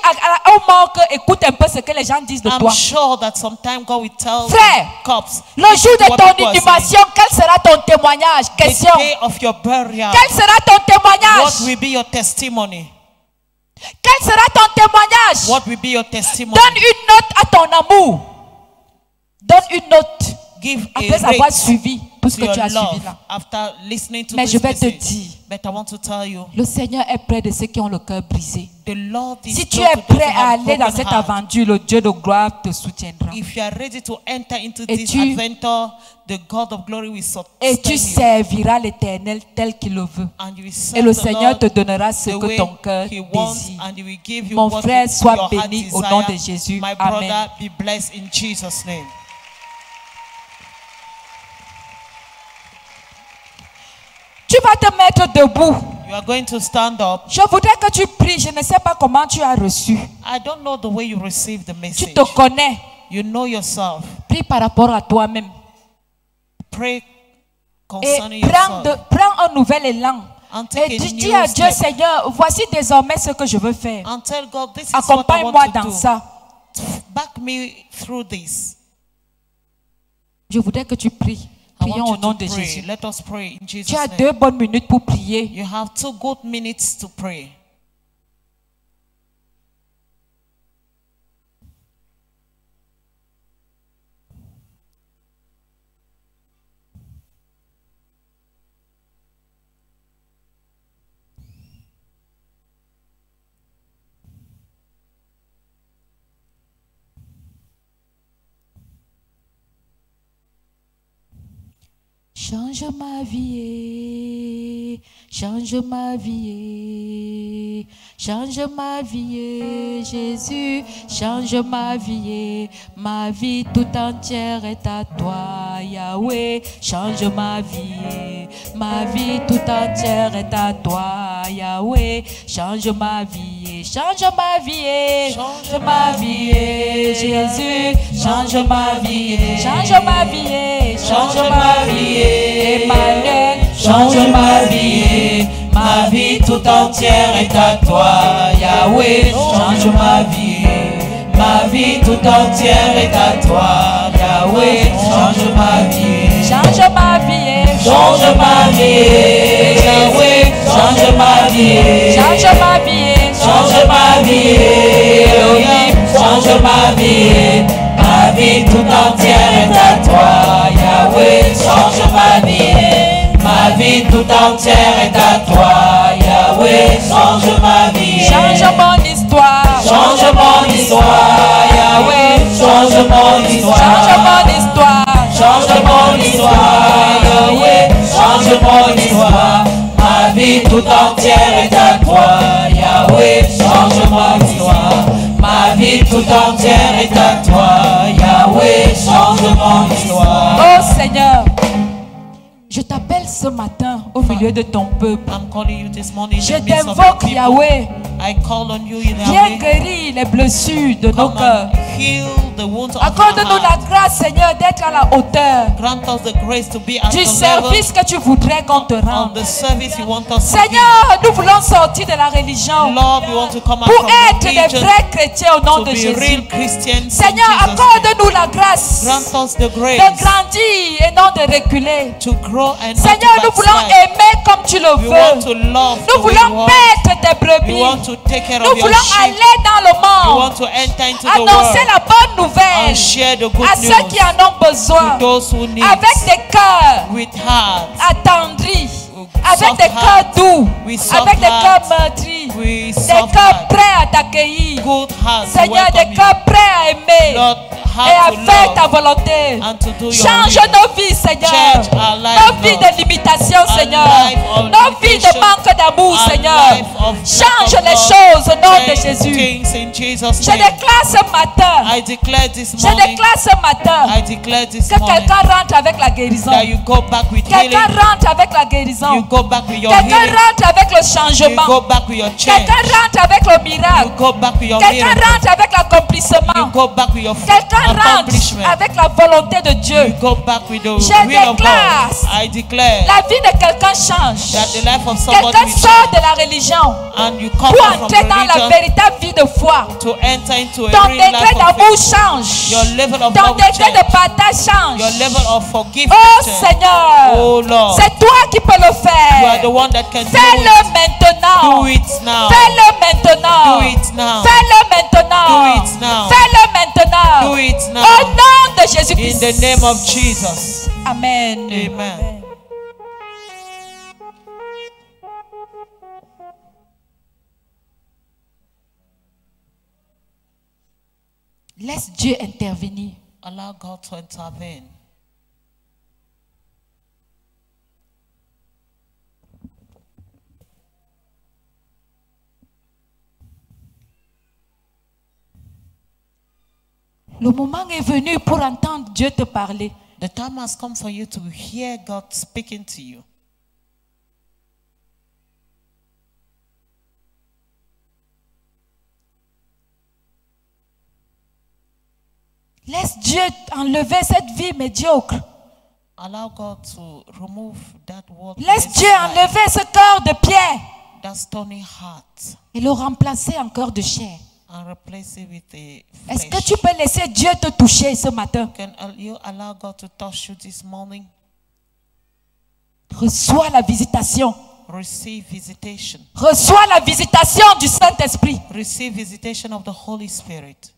aux morts que écoute un peu ce que les gens disent de I'm toi. sure that sometime God will tell Frère, the cops. Le jour de what ton people are inhumation, quel sera ton témoignage? saying. Question. The day of your burial. Quel sera ton What témoignage? will be your testimony? Quel sera ton témoignage? What will be your testimony? Donne une note à ton amour. Donne une note Give après a avoir rate suivi tout ce to que your tu as suivi love là. after listening to Mais this je vais te message. dire, But I want to tell you, le Seigneur est près de ceux qui ont le cœur brisé. the Lord is Si tu close es to those prêt who à have aller dans broken cette heart. aventure, le Dieu de gloire te soutiendra. If you are ready to enter into Et this tu- adventure, the God of glory will sustain Et tu you. serviras l'Éternel tel qu'il le veut. And you will Et serve le the Seigneur Lord te donnera ce the que way ton cœur He wants, désire. and He will give you Mon what frère, your sois heart béni au desire. nom de Jésus. My Amen. brother, be blessed in Jesus' name. Tu vas te mettre debout. You are going to stand up. Je voudrais que tu pries. Je ne sais pas comment tu as reçu. I don't know the way you received the Tu message. te connais. You know yourself. Prie par rapport à toi-même. Pray Et concerning prends yourself. un nouvel élan. And take Et a dis new à Dieu, step. Seigneur, voici désormais ce que je veux faire. And tell God, this is what I Accompagne-moi want to dans do. ça. Back me through this. Je voudrais que tu pries. I Prions want au you nom to de pray. Jésus. Let us pray in Jesus' Tu as name. 2 bonnes minutes pour prier. You have 2 good minutes to pray. Change ma vie, change ma vie, change ma vie, Jésus, change ma vie tout entière est à toi, Yahweh, change ma vie tout entière est à toi, Yahweh, change ma vie, change ma vie, change ma vie, Jésus, change ma vie, change ma vie, change ma vie. Emmanuel, change ma vie tout entière est à toi, Yahweh, change ma vie tout entière est à toi, Yahweh, change ma vie, change ma vie, change ma vie, Yahweh, change ma vie, change ma vie, change ma vie, Elohim, change ma vie tout entière est à toi, Yahweh, change ma vie tout entière est à toi, Yahweh, change ma vie, change mon histoire, Yahweh, change mon histoire, change mon histoire, Yahweh, change mon histoire, ma vie tout entière est à toi, Yahweh, change mon histoire. Ma vie tout entière est à toi, Yahweh, change mon histoire. Oh Seigneur, je t'appelle ce matin au milieu de ton peuple. I'm calling you this morning in Je the midst of t'invoque, the people. Yahweh. I call on you in Viens Yahweh. guérir les blessures de nos Come cœurs. and heal the wounds of our Accorde-nous la heart. grâce, Seigneur, d'être à la hauteur Grant us the grace to be at du the service level que tu voudrais qu'on te of rende. the service you want us to Seigneur, nous voulons sortir de la religion be. Lord, we want to come out pour from être des religion vrais chrétiens au nom to de be Jésus. real Christians. Seigneur, in Jesus' name. accorde-nous la grâce Grant us the de grace grandir et non de reculer. to grow and not Seigneur, nous to voulons backslide. aimer comme tu le We want to veux. love Nous the way you voulons want. paître tes We brebis. want to take care Nous of your voulons sheep. aller dans le We monde, want to enter into the annoncer world la bonne nouvelle and share the good à ceux news qui en ont besoin, to those who need avec des cœurs with hearts, attendris, avec soft des cœurs hearts, doux, with soft avec des cœurs hearts, meurtris, with des soft cœurs hearts, prêts à t'accueillir. good hearts to Seigneur, des welcome you. cœurs prêts à aimer Lord, et à heart to faire ta love volonté. and to do your Change will. nos vies, Seigneur. Change our life, Nos vies Lord. de limitation, Our Seigneur. life of Nos vies de limitation. manque d'amour, Our Seigneur. life of Change lack of les love. choses au nom de Change Jésus. things in Jesus' Je name. déclare ce matin, I declare this je morning, déclare ce matin I declare this que morning quelqu'un rentre avec la guérison. that you go back with healing, Quelqu'un rentre avec la you guérison. go back with your Quelqu'un healing, rentre avec le you changement. go back with your change, Quelqu'un rentre avec le you miracle. go back with your Quelqu'un miracle, rentre avec you l'accomplissement. go back with your Quelqu'un rentre accomplishment, avec la volonté de you Dieu. go back with the Je will of déclare God. I declare La vie de quelqu'un change. that the life of somebody Quelqu'un will sort change de la religion and you come pour out from entrer dans la religion véritable vie de foi. to enter into a Ton real degré life of d'amour faith. change. Your level of Ton love will degré de change. partage change. Your level of forgiveness Oh change. Seigneur, Oh Lord, c'est toi qui peux le you are the faire. one that can do Fais-le it. maintenant. Do it now. Fais-le maintenant. Do it now. Fais-le maintenant. Do it now. Fais-le maintenant. Do it now. Au nom de In Jésus-Christ. the name of Jesus. Amen. Amen. Laisse Dieu intervenir. Allow God to intervene. Le moment est venu pour entendre Dieu te parler. The time has come for you to hear God speaking to you. Laisse Dieu enlever cette vie médiocre. Allow God to remove that word. Laisse Dieu enlever ce cœur de pierre that stony heart et le remplacer en cœur de chair. and replace it with a Est-ce que flesh. tu peux laisser Dieu te toucher ce matin? Can you allow God to touch you this morning? Reçois la visitation. Receive visitation. Reçois la visitation du Saint-Esprit. Receive visitation of the Holy Spirit.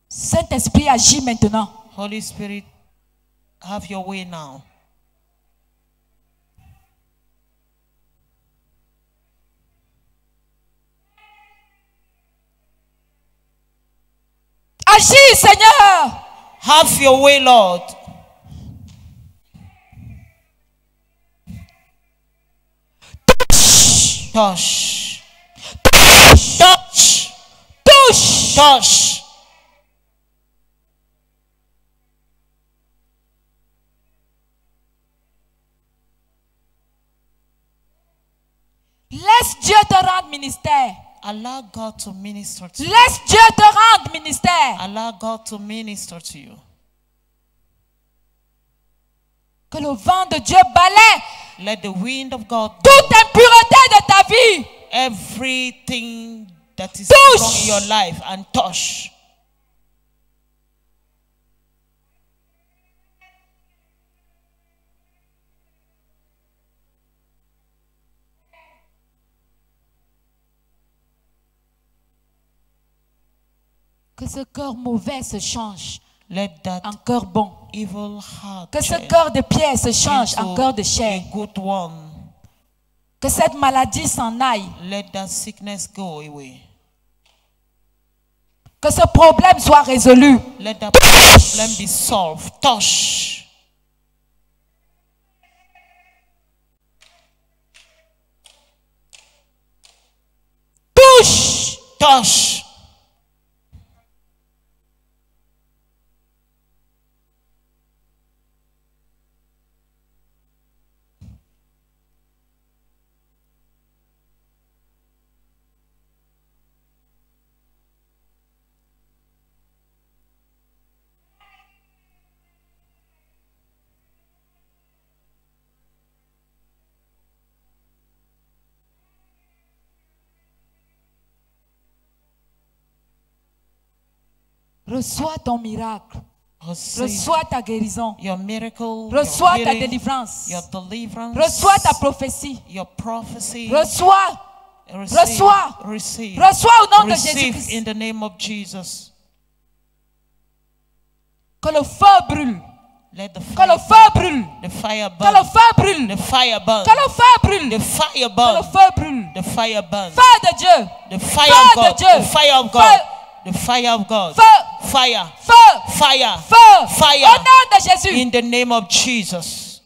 Saint-Esprit agit maintenant. Holy Spirit, have your way now. Agis, Seigneur. Have your way, Lord. Touch. Touch. Touche. Touch. Laisse Dieu te rendre ministère. Allow God to minister to you. Laisse Dieu te rendre ministère. Allow God to minister to you. Que le vent de Dieu balaie Let the wind of God, toute impureté de ta vie. everything that is Touch. wrong in your life, and touch. Que ce cœur mauvais se change Let that en cœur bon. evil heart Que ce change cœur de pierre se change en into cœur de a chair. good one. Que cette maladie s'en aille. Let that sickness go away. Que ce problème soit résolu. Let that problem be solved. Touch. Touche. Touch. Reçois ton miracle. Receive Reçois ta guérison. your miracle, Reçois your ta healing, délivrance. your deliverance, Reçois ta prophétie. your prophecy. Reçois. Receive, Reçois. receive, Reçois au nom de receive Jésus-Christ. in the name of Jesus. Que le feu brûle. Let the Que le fire, feu brûle. the fire Que le burn. feu brûle. The fire burn. Que le feu brûle. The fire Que burn. le feu brûle. The fire burn. Feu de Dieu. The fire Feu of de God. Dieu. The fire of Feu. God. The fire of God. Feu. Fire. Feu. Fire. Feu. Fire. Au nom de Jésus. In the name of Jesus.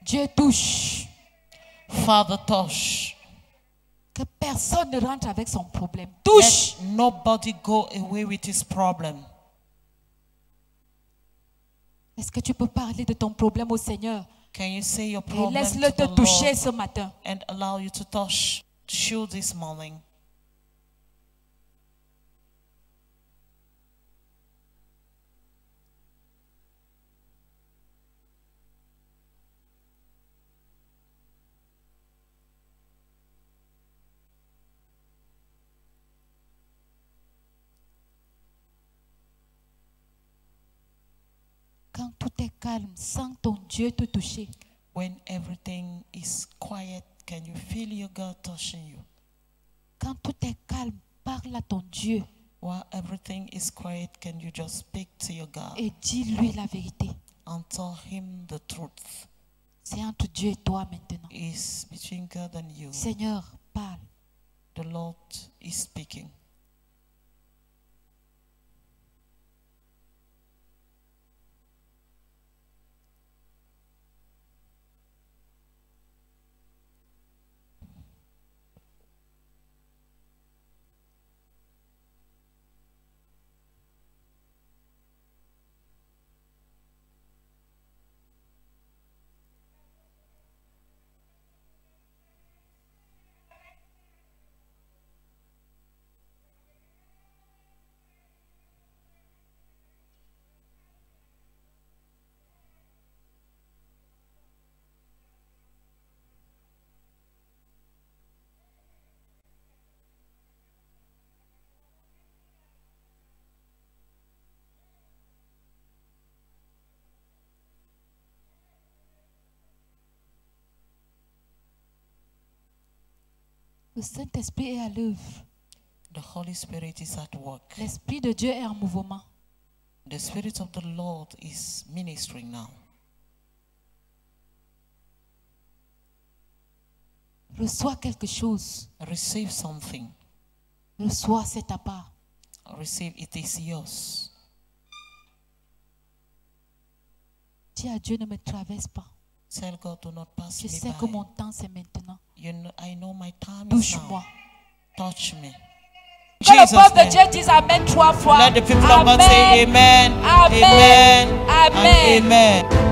Dieu touche. Father, touch. Que personne ne rentre avec son problème. Touche. Let nobody go away with his problem. Est-ce que tu peux parler de ton problème au Seigneur? Can you say your Et problem laisse-le to te the toucher Lord ce matin. and allow you to touch you this morning? Quand tout est calme, sens ton Dieu te toucher. When everything is quiet, can you feel your God touching you? Quand tout est calme, parle à ton Dieu While everything is quiet, can you just speak to your God et dis-lui la vérité. and tell him the truth? C'est entre Dieu et toi maintenant. It's between God and you. Seigneur, parle. The Lord is speaking. Le Saint-Esprit est à l'œuvre. The Holy Spirit is at work. L'Esprit de Dieu est en mouvement. The Spirit of the Lord is ministering now. Reçois quelque chose. Receive something. Reçois, c'est ta part. Receive, it is yours. Dis à Dieu, ne me traverse pas. Tell God, do not pass Je me sais by. que mon temps c'est maintenant. I know my time is Touche-moi. now. Touch me. Que le Jesus' peuple de name. Dieu dise Amen 3 fois. Let the people of God say amen, Amen. amen, Amen. and amen.